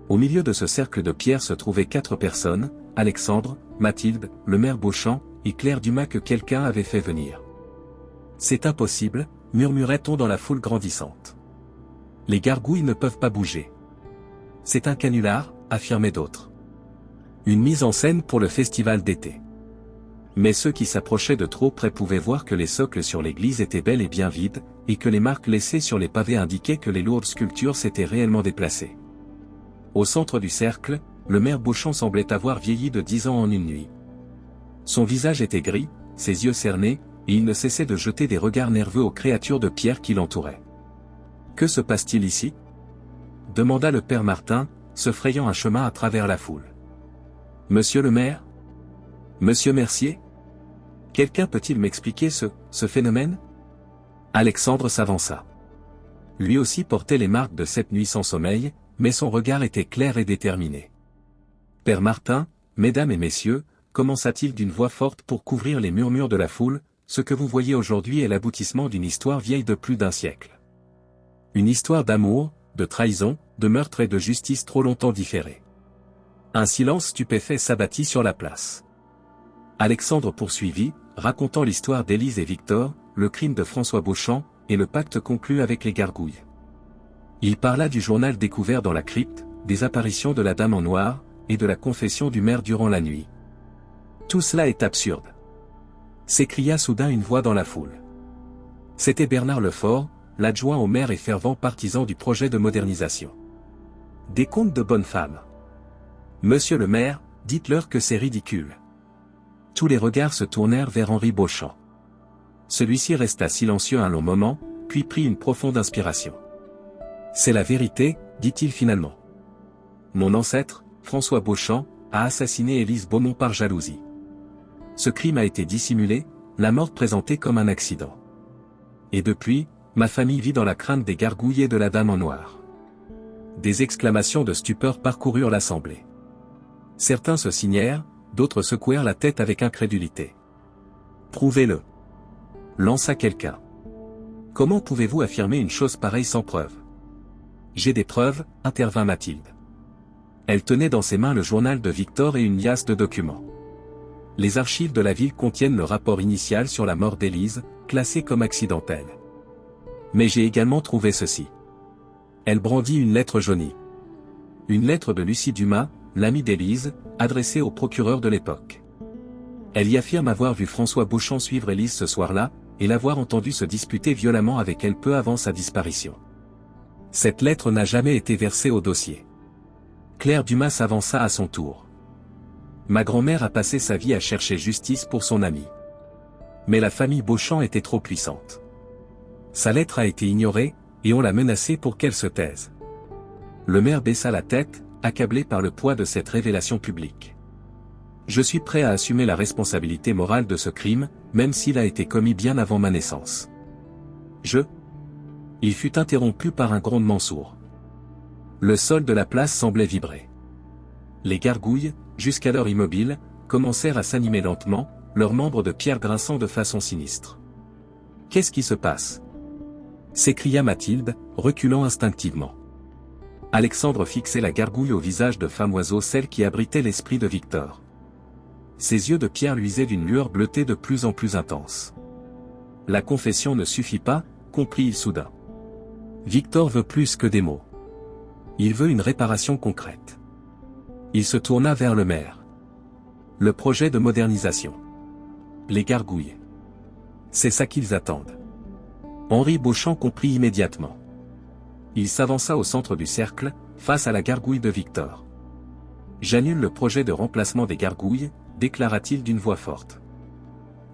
Au milieu de ce cercle de pierre se trouvaient 4 personnes, Alexandre, Mathilde, le maire Beauchamp, et Claire Dumas que quelqu'un avait fait venir. « C'est impossible, » murmurait-on dans la foule grandissante. « Les gargouilles ne peuvent pas bouger. »« C'est un canular, » affirmaient d'autres. « Une mise en scène pour le festival d'été. » Mais ceux qui s'approchaient de trop près pouvaient voir que les socles sur l'église étaient bel et bien vides, et que les marques laissées sur les pavés indiquaient que les lourdes sculptures s'étaient réellement déplacées. Au centre du cercle, le maire Beauchamp semblait avoir vieilli de 10 ans en une nuit. Son visage était gris, ses yeux cernés, et il ne cessait de jeter des regards nerveux aux créatures de pierre qui l'entouraient. « Que se passe-t-il ici ?» demanda le père Martin, se frayant un chemin à travers la foule. « Monsieur le maire ? Monsieur Mercier ? Quelqu'un peut-il m'expliquer ce phénomène ?» Alexandre s'avança. Lui aussi portait les marques de cette nuit sans sommeil, mais son regard était clair et déterminé. « Père Martin, mesdames et messieurs, » commença-t-il d'une voix forte pour couvrir les murmures de la foule, « ce que vous voyez aujourd'hui est l'aboutissement d'une histoire vieille de plus d'un siècle. Une histoire d'amour, de trahison, de meurtre et de justice trop longtemps différée. » Un silence stupéfait s'abattit sur la place. Alexandre poursuivit, racontant l'histoire d'Élise et Victor, le crime de François Beauchamp, et le pacte conclu avec les gargouilles. Il parla du journal découvert dans la crypte, des apparitions de la dame en noir, et de la confession du maire durant la nuit. « Tout cela est absurde !» s'écria soudain une voix dans la foule. C'était Bernard Lefort, l'adjoint au maire et fervent partisan du projet de modernisation. « Des contes de bonnes femmes. Monsieur le maire, dites-leur que c'est ridicule. » Tous les regards se tournèrent vers Henri Beauchamp. Celui-ci resta silencieux un long moment, puis prit une profonde inspiration. « C'est la vérité, dit-il finalement. Mon ancêtre, François Beauchamp, a assassiné Élise Beaumont par jalousie. Ce crime a été dissimulé, la mort présentée comme un accident. Et depuis, ma famille vit dans la crainte des gargouilles et de la dame en noir. » Des exclamations de stupeur parcoururent l'assemblée. Certains se signèrent, d'autres secouèrent la tête avec incrédulité. « Prouvez-le. » lança quelqu'un. « Comment pouvez-vous affirmer une chose pareille sans preuve? » « J'ai des preuves, » intervint Mathilde. Elle tenait dans ses mains le journal de Victor et une liasse de documents. Les archives de la ville contiennent le rapport initial sur la mort d'Élise, classé comme accidentelle. Mais j'ai également trouvé ceci. Elle brandit une lettre jaunie. Une lettre de Lucie Dumas, l'amie d'Élise, adressée au procureur de l'époque. Elle y affirme avoir vu François Beauchamp suivre Élise ce soir-là, et l'avoir entendu se disputer violemment avec elle peu avant sa disparition. Cette lettre n'a jamais été versée au dossier. Claire Dumas s'avança à son tour. Ma grand-mère a passé sa vie à chercher justice pour son amie. Mais la famille Beauchamp était trop puissante. Sa lettre a été ignorée, et on l'a menacée pour qu'elle se taise. Le maire baissa la tête, accablé par le poids de cette révélation publique. Je suis prêt à assumer la responsabilité morale de ce crime, même s'il a été commis bien avant ma naissance. Il fut interrompu par un grondement sourd. Le sol de la place semblait vibrer. Les gargouilles, jusqu'alors immobiles, commencèrent à s'animer lentement, leurs membres de pierre grinçant de façon sinistre. « Qu'est-ce qui se passe » s'écria Mathilde, reculant instinctivement. Alexandre fixait la gargouille au visage de femme oiseau, celle qui abritait l'esprit de Victor. Ses yeux de pierre luisaient d'une lueur bleutée de plus en plus intense. La confession ne suffit pas, comprit-il soudain. Victor veut plus que des mots. Il veut une réparation concrète. Il se tourna vers le maire. Le projet de modernisation. Les gargouilles. C'est ça qu'ils attendent. Henri Beauchamp comprit immédiatement. Il s'avança au centre du cercle, face à la gargouille de Victor. J'annule le projet de remplacement des gargouilles, déclara-t-il d'une voix forte.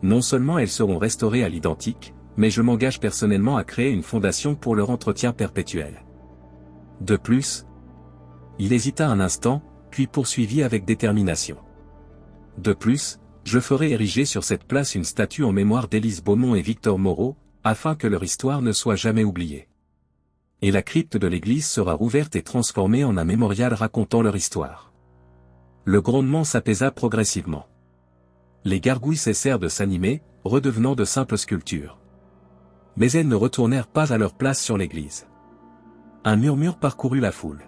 Non seulement elles seront restaurées à l'identique, mais je m'engage personnellement à créer une fondation pour leur entretien perpétuel. De plus, il hésita un instant, puis poursuivit avec détermination. De plus, je ferai ériger sur cette place une statue en mémoire d'Élise Beaumont et Victor Moreau, afin que leur histoire ne soit jamais oubliée. Et la crypte de l'église sera rouverte et transformée en un mémorial racontant leur histoire. Le grondement s'apaisa progressivement. Les gargouilles cessèrent de s'animer, redevenant de simples sculptures. Mais elles ne retournèrent pas à leur place sur l'église. Un murmure parcourut la foule.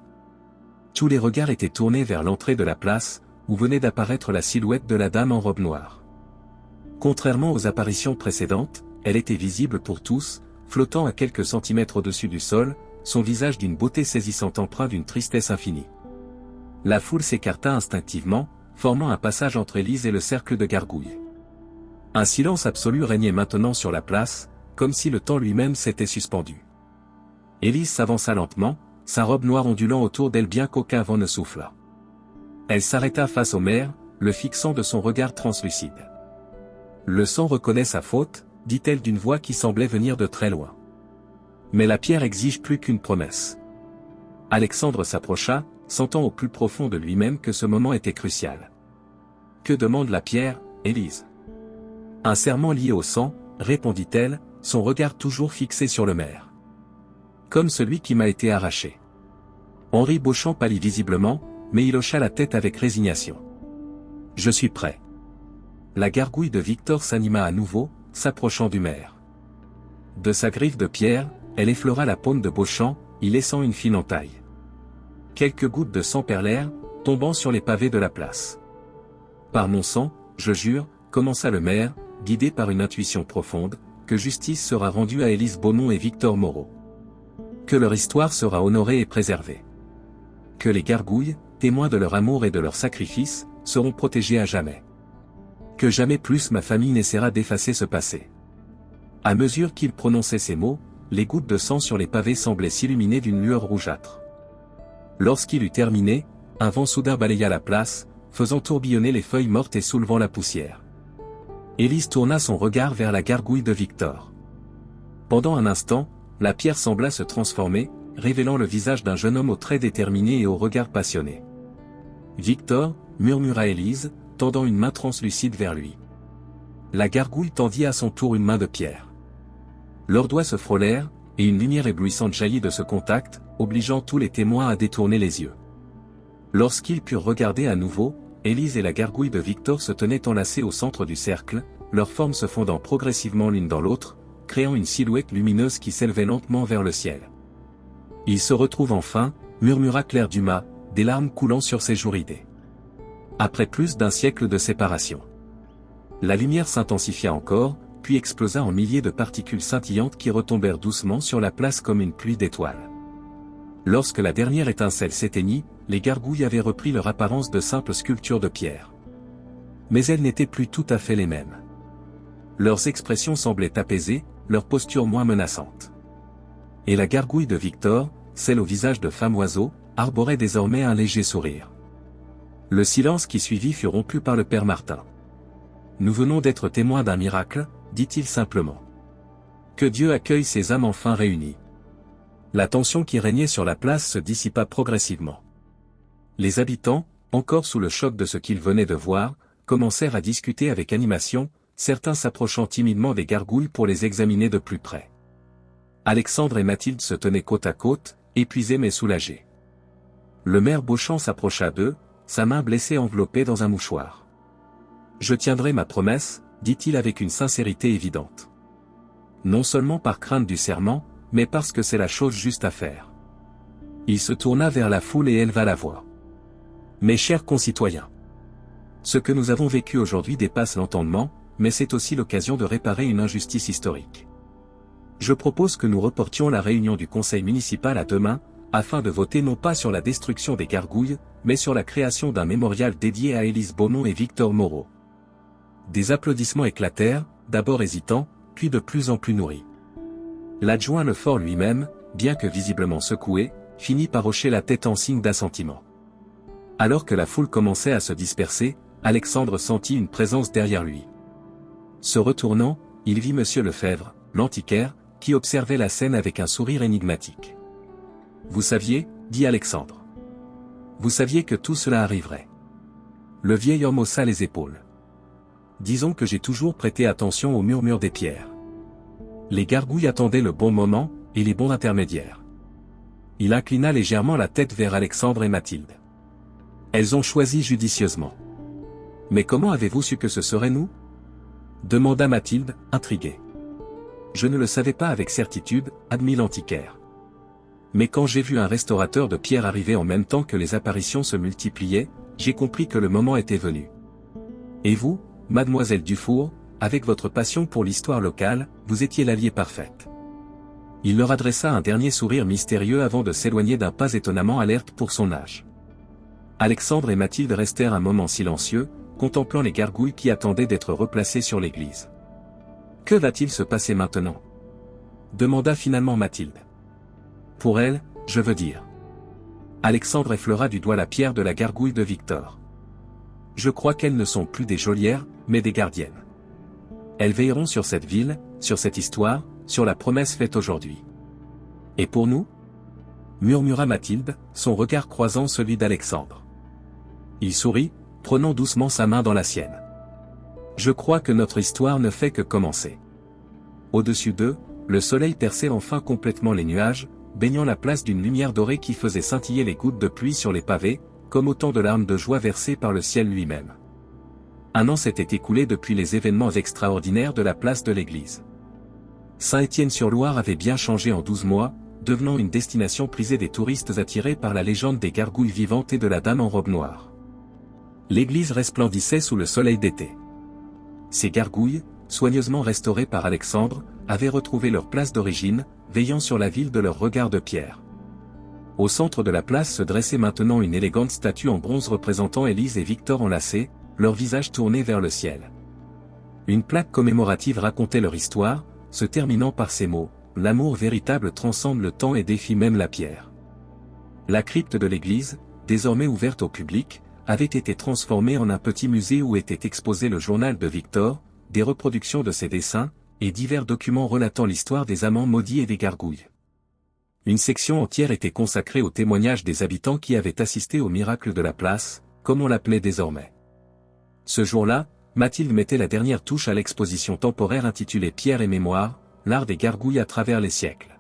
Tous les regards étaient tournés vers l'entrée de la place, où venait d'apparaître la silhouette de la dame en robe noire. Contrairement aux apparitions précédentes, elle était visible pour tous, flottant à quelques centimètres au-dessus du sol, son visage d'une beauté saisissante empreint d'une tristesse infinie. La foule s'écarta instinctivement, formant un passage entre Élise et le cercle de gargouilles. Un silence absolu régnait maintenant sur la place, comme si le temps lui-même s'était suspendu. Élise s'avança lentement, sa robe noire ondulant autour d'elle bien qu'aucun vent ne souffla. Elle s'arrêta face au maire, le fixant de son regard translucide. « Le sang reconnaît sa faute », dit-elle d'une voix qui semblait venir de très loin. Mais la pierre exige plus qu'une promesse. Alexandre s'approcha, sentant au plus profond de lui-même que ce moment était crucial. Que demande la pierre, Élise? Un serment lié au sang, répondit-elle, son regard toujours fixé sur le maire. Comme celui qui m'a été arraché. Henri Beauchamp pâlit visiblement, mais il hocha la tête avec résignation. Je suis prêt. La gargouille de Victor s'anima à nouveau, s'approchant du maire. De sa griffe de pierre, elle effleura la paume de Beauchamp, y laissant une fine entaille. Quelques gouttes de sang perlèrent, tombant sur les pavés de la place. Par mon sang, je jure, commença le maire, guidé par une intuition profonde, que justice sera rendue à Élise Beaumont et Victor Moreau. Que leur histoire sera honorée et préservée. Que les gargouilles, témoins de leur amour et de leur sacrifice, seront protégés à jamais. Que jamais plus ma famille n'essaiera d'effacer ce passé. À mesure qu'il prononçait ces mots, les gouttes de sang sur les pavés semblaient s'illuminer d'une lueur rougeâtre. Lorsqu'il eut terminé, un vent soudain balaya la place, faisant tourbillonner les feuilles mortes et soulevant la poussière. Élise tourna son regard vers la gargouille de Victor. Pendant un instant, la pierre sembla se transformer, révélant le visage d'un jeune homme aux traits déterminés et au regard passionné. « Victor » murmura Élise, tendant une main translucide vers lui. La gargouille tendit à son tour une main de pierre. Leurs doigts se frôlèrent, et une lumière éblouissante jaillit de ce contact, obligeant tous les témoins à détourner les yeux. Lorsqu'ils purent regarder à nouveau, Élise et la gargouille de Victor se tenaient enlacées au centre du cercle, leurs formes se fondant progressivement l'une dans l'autre, créant une silhouette lumineuse qui s'élevait lentement vers le ciel. « Ils se retrouvent enfin », murmura Claire Dumas, des larmes coulant sur ses joues ridées. Après plus d'un siècle de séparation. La lumière s'intensifia encore, puis explosa en milliers de particules scintillantes qui retombèrent doucement sur la place comme une pluie d'étoiles. Lorsque la dernière étincelle s'éteignit, les gargouilles avaient repris leur apparence de simples sculptures de pierre. Mais elles n'étaient plus tout à fait les mêmes. Leurs expressions semblaient apaisées, leur posture moins menaçante. Et la gargouille de Victor, celle au visage de femme oiseau, arborait désormais un léger sourire. Le silence qui suivit fut rompu par le père Martin. « Nous venons d'être témoins d'un miracle, dit-il simplement. Que Dieu accueille ces âmes enfin réunies. » La tension qui régnait sur la place se dissipa progressivement. Les habitants, encore sous le choc de ce qu'ils venaient de voir, commencèrent à discuter avec animation, certains s'approchant timidement des gargouilles pour les examiner de plus près. Alexandre et Mathilde se tenaient côte à côte, épuisés mais soulagés. Le maire Beauchamp s'approcha d'eux, sa main blessée enveloppée dans un mouchoir. « Je tiendrai ma promesse, dit-il avec une sincérité évidente. Non seulement par crainte du serment, mais parce que c'est la chose juste à faire. » Il se tourna vers la foule et éleva la voix. « Mes chers concitoyens, ce que nous avons vécu aujourd'hui dépasse l'entendement, mais c'est aussi l'occasion de réparer une injustice historique. Je propose que nous reportions la réunion du conseil municipal à demain, afin de voter non pas sur la destruction des gargouilles, mais sur la création d'un mémorial dédié à Élise Beaumont et Victor Moreau. » Des applaudissements éclatèrent, d'abord hésitants, puis de plus en plus nourris. L'adjoint Lefort lui-même, bien que visiblement secoué, finit par hocher la tête en signe d'assentiment. Alors que la foule commençait à se disperser, Alexandre sentit une présence derrière lui. Se retournant, il vit Monsieur Lefebvre, l'antiquaire, qui observait la scène avec un sourire énigmatique. « Vous saviez, dit Alexandre. Vous saviez que tout cela arriverait. » Le vieil homme haussa les épaules. « Disons que j'ai toujours prêté attention au murmure des pierres. Les gargouilles attendaient le bon moment, et les bons intermédiaires. » Il inclina légèrement la tête vers Alexandre et Mathilde. « Elles ont choisi judicieusement. »« Mais comment avez-vous su que ce serait nous ?» demanda Mathilde, intriguée. « Je ne le savais pas avec certitude, admit l'antiquaire. Mais quand j'ai vu un restaurateur de pierre arriver en même temps que les apparitions se multipliaient, j'ai compris que le moment était venu. Et vous, mademoiselle Dufour, avec votre passion pour l'histoire locale, vous étiez l'alliée parfaite. » Il leur adressa un dernier sourire mystérieux avant de s'éloigner d'un pas étonnamment alerte pour son âge. Alexandre et Mathilde restèrent un moment silencieux, contemplant les gargouilles qui attendaient d'être replacées sur l'église. « Que va-t-il se passer maintenant ?» demanda finalement Mathilde. « Pour elle, je veux dire. » Alexandre effleura du doigt la pierre de la gargouille de Victor. « Je crois qu'elles ne sont plus des geôlières, mais des gardiennes. Elles veilleront sur cette ville, sur cette histoire, sur la promesse faite aujourd'hui. »« Et pour nous ?» murmura Mathilde, son regard croisant celui d'Alexandre. Il sourit, prenant doucement sa main dans la sienne. « Je crois que notre histoire ne fait que commencer. » Au-dessus d'eux, le soleil perçait enfin complètement les nuages, baignant la place d'une lumière dorée qui faisait scintiller les gouttes de pluie sur les pavés, comme autant de larmes de joie versées par le ciel lui-même. Un an s'était écoulé depuis les événements extraordinaires de la place de l'église. Saint-Étienne-sur-Loire avait bien changé en 12 mois, devenant une destination prisée des touristes attirés par la légende des gargouilles vivantes et de la dame en robe noire. L'église resplendissait sous le soleil d'été. Ces gargouilles, soigneusement restaurées par Alexandre, avaient retrouvé leur place d'origine, veillant sur la ville de leur regard de pierre. Au centre de la place se dressait maintenant une élégante statue en bronze représentant Élise et Victor enlacés, leurs visages tournés vers le ciel. Une plaque commémorative racontait leur histoire, se terminant par ces mots: « L'amour véritable transcende le temps et défie même la pierre. » La crypte de l'église, désormais ouverte au public, avait été transformée en un petit musée où était exposé le journal de Victor, des reproductions de ses dessins, et divers documents relatant l'histoire des amants maudits et des gargouilles. Une section entière était consacrée aux témoignages des habitants qui avaient assisté au miracle de la place, comme on l'appelait désormais. Ce jour-là, Mathilde mettait la dernière touche à l'exposition temporaire intitulée Pierre et Mémoire, l'art des gargouilles à travers les siècles.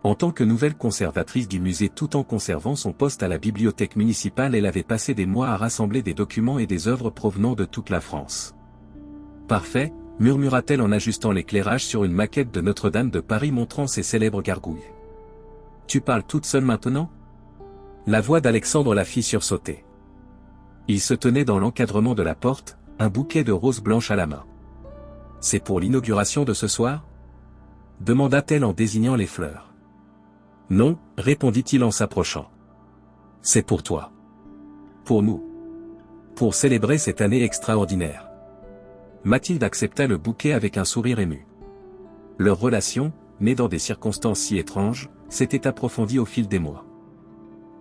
En tant que nouvelle conservatrice du musée tout en conservant son poste à la bibliothèque municipale, elle avait passé des mois à rassembler des documents et des œuvres provenant de toute la France. « Parfait », murmura-t-elle en ajustant l'éclairage sur une maquette de Notre-Dame de Paris montrant ces célèbres gargouilles. « Tu parles toute seule maintenant ?» La voix d'Alexandre la fit sursauter. Il se tenait dans l'encadrement de la porte, un bouquet de roses blanches à la main. « C'est pour l'inauguration de ce soir » demanda-t-elle en désignant les fleurs. « Non, répondit-il en s'approchant. C'est pour toi. Pour nous. Pour célébrer cette année extraordinaire. » Mathilde accepta le bouquet avec un sourire ému. Leur relation, née dans des circonstances si étranges, s'était approfondie au fil des mois.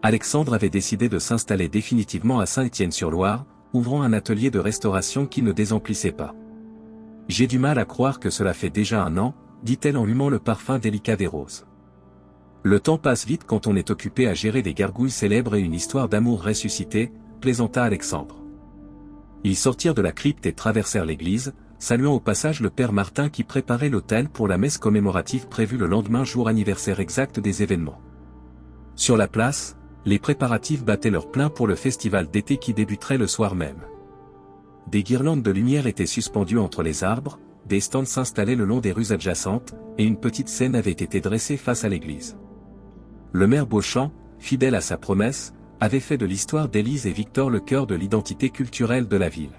Alexandre avait décidé de s'installer définitivement à Saint-Étienne-sur-Loire, ouvrant un atelier de restauration qui ne désemplissait pas. « J'ai du mal à croire que cela fait déjà 1 an, dit-elle en humant le parfum délicat des roses. Le temps passe vite quand on est occupé à gérer des gargouilles célèbres et une histoire d'amour ressuscitée, plaisanta Alexandre. Ils sortirent de la crypte et traversèrent l'église, saluant au passage le père Martin qui préparait l'autel pour la messe commémorative prévue le lendemain jour anniversaire exact des événements. Sur la place, les préparatifs battaient leur plein pour le festival d'été qui débuterait le soir même. Des guirlandes de lumière étaient suspendues entre les arbres, des stands s'installaient le long des rues adjacentes, et une petite scène avait été dressée face à l'église. Le maire Beauchamp, fidèle à sa promesse, avait fait de l'histoire d'Élise et Victor le cœur de l'identité culturelle de la ville.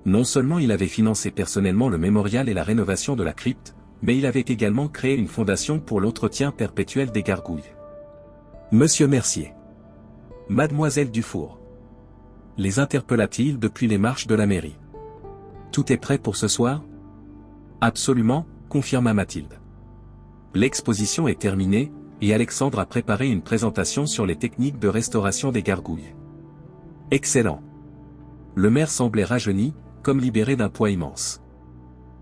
Non seulement il avait financé personnellement le mémorial et la rénovation de la crypte, mais il avait également créé une fondation pour l'entretien perpétuel des gargouilles. Monsieur Mercier. Mademoiselle Dufour. Les interpella-t-il depuis les marches de la mairie. Tout est prêt pour ce soir ? Absolument, confirma Mathilde. L'exposition est terminée, et Alexandre a préparé une présentation sur les techniques de restauration des gargouilles. Excellent. Le maire semblait rajeuni, comme libéré d'un poids immense.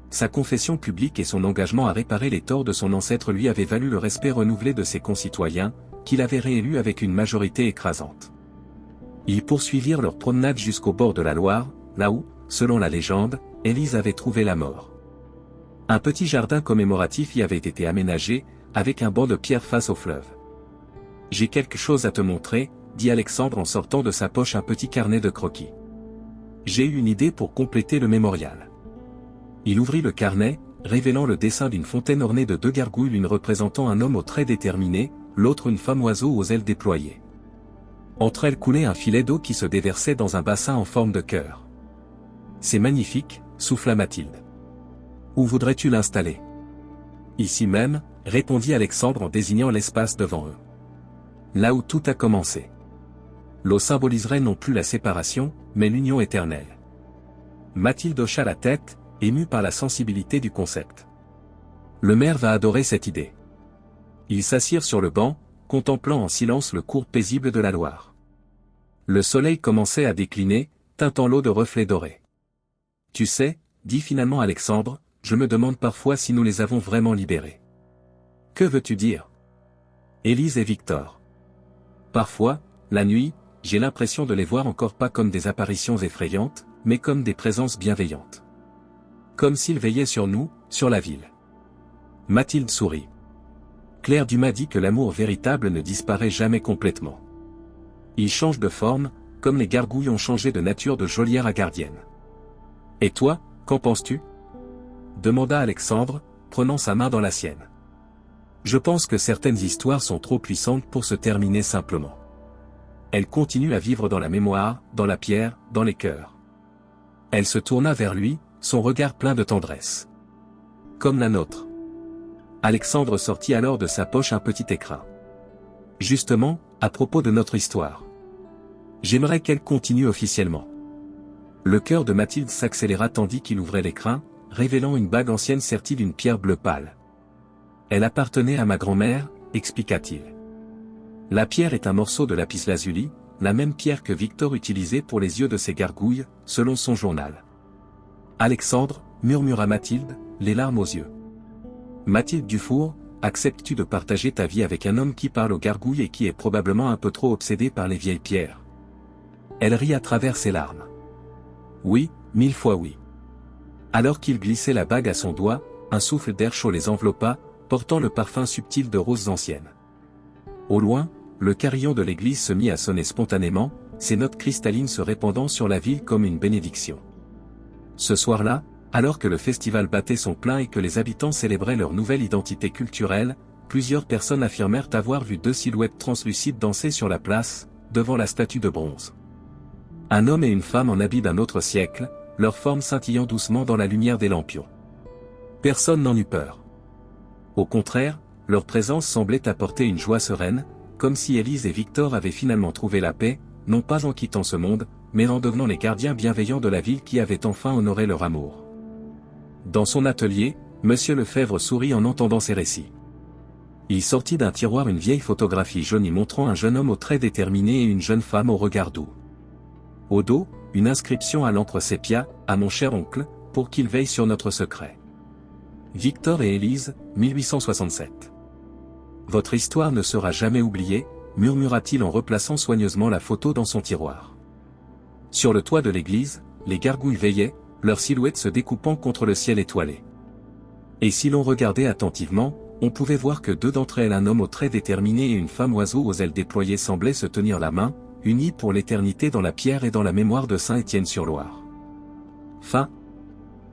Sa confession publique et son engagement à réparer les torts de son ancêtre lui avaient valu le respect renouvelé de ses concitoyens, qu'il avait réélus avec une majorité écrasante. Ils poursuivirent leur promenade jusqu'au bord de la Loire, là où, selon la légende, Élise avait trouvé la mort. Un petit jardin commémoratif y avait été aménagé, avec un banc de pierre face au fleuve. « J'ai quelque chose à te montrer », dit Alexandre en sortant de sa poche un petit carnet de croquis. « J'ai eu une idée pour compléter le mémorial. » Il ouvrit le carnet, révélant le dessin d'une fontaine ornée de 2 gargouilles, l'une représentant un homme aux traits déterminés, l'autre une femme oiseau aux ailes déployées. Entre elles coulait un filet d'eau qui se déversait dans un bassin en forme de cœur. « C'est magnifique, » souffla Mathilde. « Où voudrais-tu l'installer ? » Ici même, répondit Alexandre en désignant l'espace devant eux. Là où tout a commencé. L'eau symboliserait non plus la séparation, mais l'union éternelle. Mathilde hocha la tête, émue par la sensibilité du concept. Le maire va adorer cette idée. Ils s'assirent sur le banc, contemplant en silence le cours paisible de la Loire. Le soleil commençait à décliner, teintant l'eau de reflets dorés. Tu sais, dit finalement Alexandre, je me demande parfois si nous les avons vraiment libérés. Que veux-tu dire ? Élise et Victor. Parfois, la nuit, j'ai l'impression de les voir encore pas comme des apparitions effrayantes, mais comme des présences bienveillantes. Comme s'ils veillaient sur nous, sur la ville. Mathilde sourit. Claire Dumas dit que l'amour véritable ne disparaît jamais complètement. Il change de forme, comme les gargouilles ont changé de nature de geôlière à gardienne. Et toi, qu'en penses-tu ? Demanda Alexandre, prenant sa main dans la sienne. Je pense que certaines histoires sont trop puissantes pour se terminer simplement. Elles continuent à vivre dans la mémoire, dans la pierre, dans les cœurs. Elle se tourna vers lui, son regard plein de tendresse. Comme la nôtre. Alexandre sortit alors de sa poche un petit écrin. Justement, à propos de notre histoire. J'aimerais qu'elle continue officiellement. Le cœur de Mathilde s'accéléra tandis qu'il ouvrait l'écrin, révélant une bague ancienne sertie d'une pierre bleue pâle. Elle appartenait à ma grand-mère, expliqua-t-il. La pierre est un morceau de lapis-lazuli, la même pierre que Victor utilisait pour les yeux de ses gargouilles, selon son journal. Alexandre, murmura Mathilde, les larmes aux yeux. Mathilde Dufour, acceptes-tu de partager ta vie avec un homme qui parle aux gargouilles et qui est probablement un peu trop obsédé par les vieilles pierres ? Elle rit à travers ses larmes. Oui, 1000 fois oui. Alors qu'il glissait la bague à son doigt, un souffle d'air chaud les enveloppa, portant le parfum subtil de roses anciennes. Au loin, le carillon de l'église se mit à sonner spontanément, ses notes cristallines se répandant sur la ville comme une bénédiction. Ce soir-là, alors que le festival battait son plein et que les habitants célébraient leur nouvelle identité culturelle, plusieurs personnes affirmèrent avoir vu 2 silhouettes translucides danser sur la place, devant la statue de bronze. Un homme et une femme en habit d'un autre siècle, leur forme scintillant doucement dans la lumière des lampions. Personne n'en eut peur. Au contraire, leur présence semblait apporter une joie sereine, comme si Élise et Victor avaient finalement trouvé la paix, non pas en quittant ce monde, mais en devenant les gardiens bienveillants de la ville qui avait enfin honoré leur amour. Dans son atelier, Monsieur Lefebvre sourit en entendant ces récits. Il sortit d'un tiroir une vieille photographie jaune y montrant un jeune homme aux traits déterminés et une jeune femme au regard doux. Au dos, une inscription à l'encre sépia, à mon cher oncle, pour qu'il veille sur notre secret. Victor et Élise, 1867. Votre histoire ne sera jamais oubliée, murmura-t-il en replaçant soigneusement la photo dans son tiroir. Sur le toit de l'église, les gargouilles veillaient, leurs silhouettes se découpant contre le ciel étoilé. Et si l'on regardait attentivement, on pouvait voir que deux d'entre elles, un homme aux traits déterminés et une femme oiseau aux ailes déployées, semblaient se tenir la main, unis pour l'éternité dans la pierre et dans la mémoire de Saint-Étienne-sur-Loire. Fin.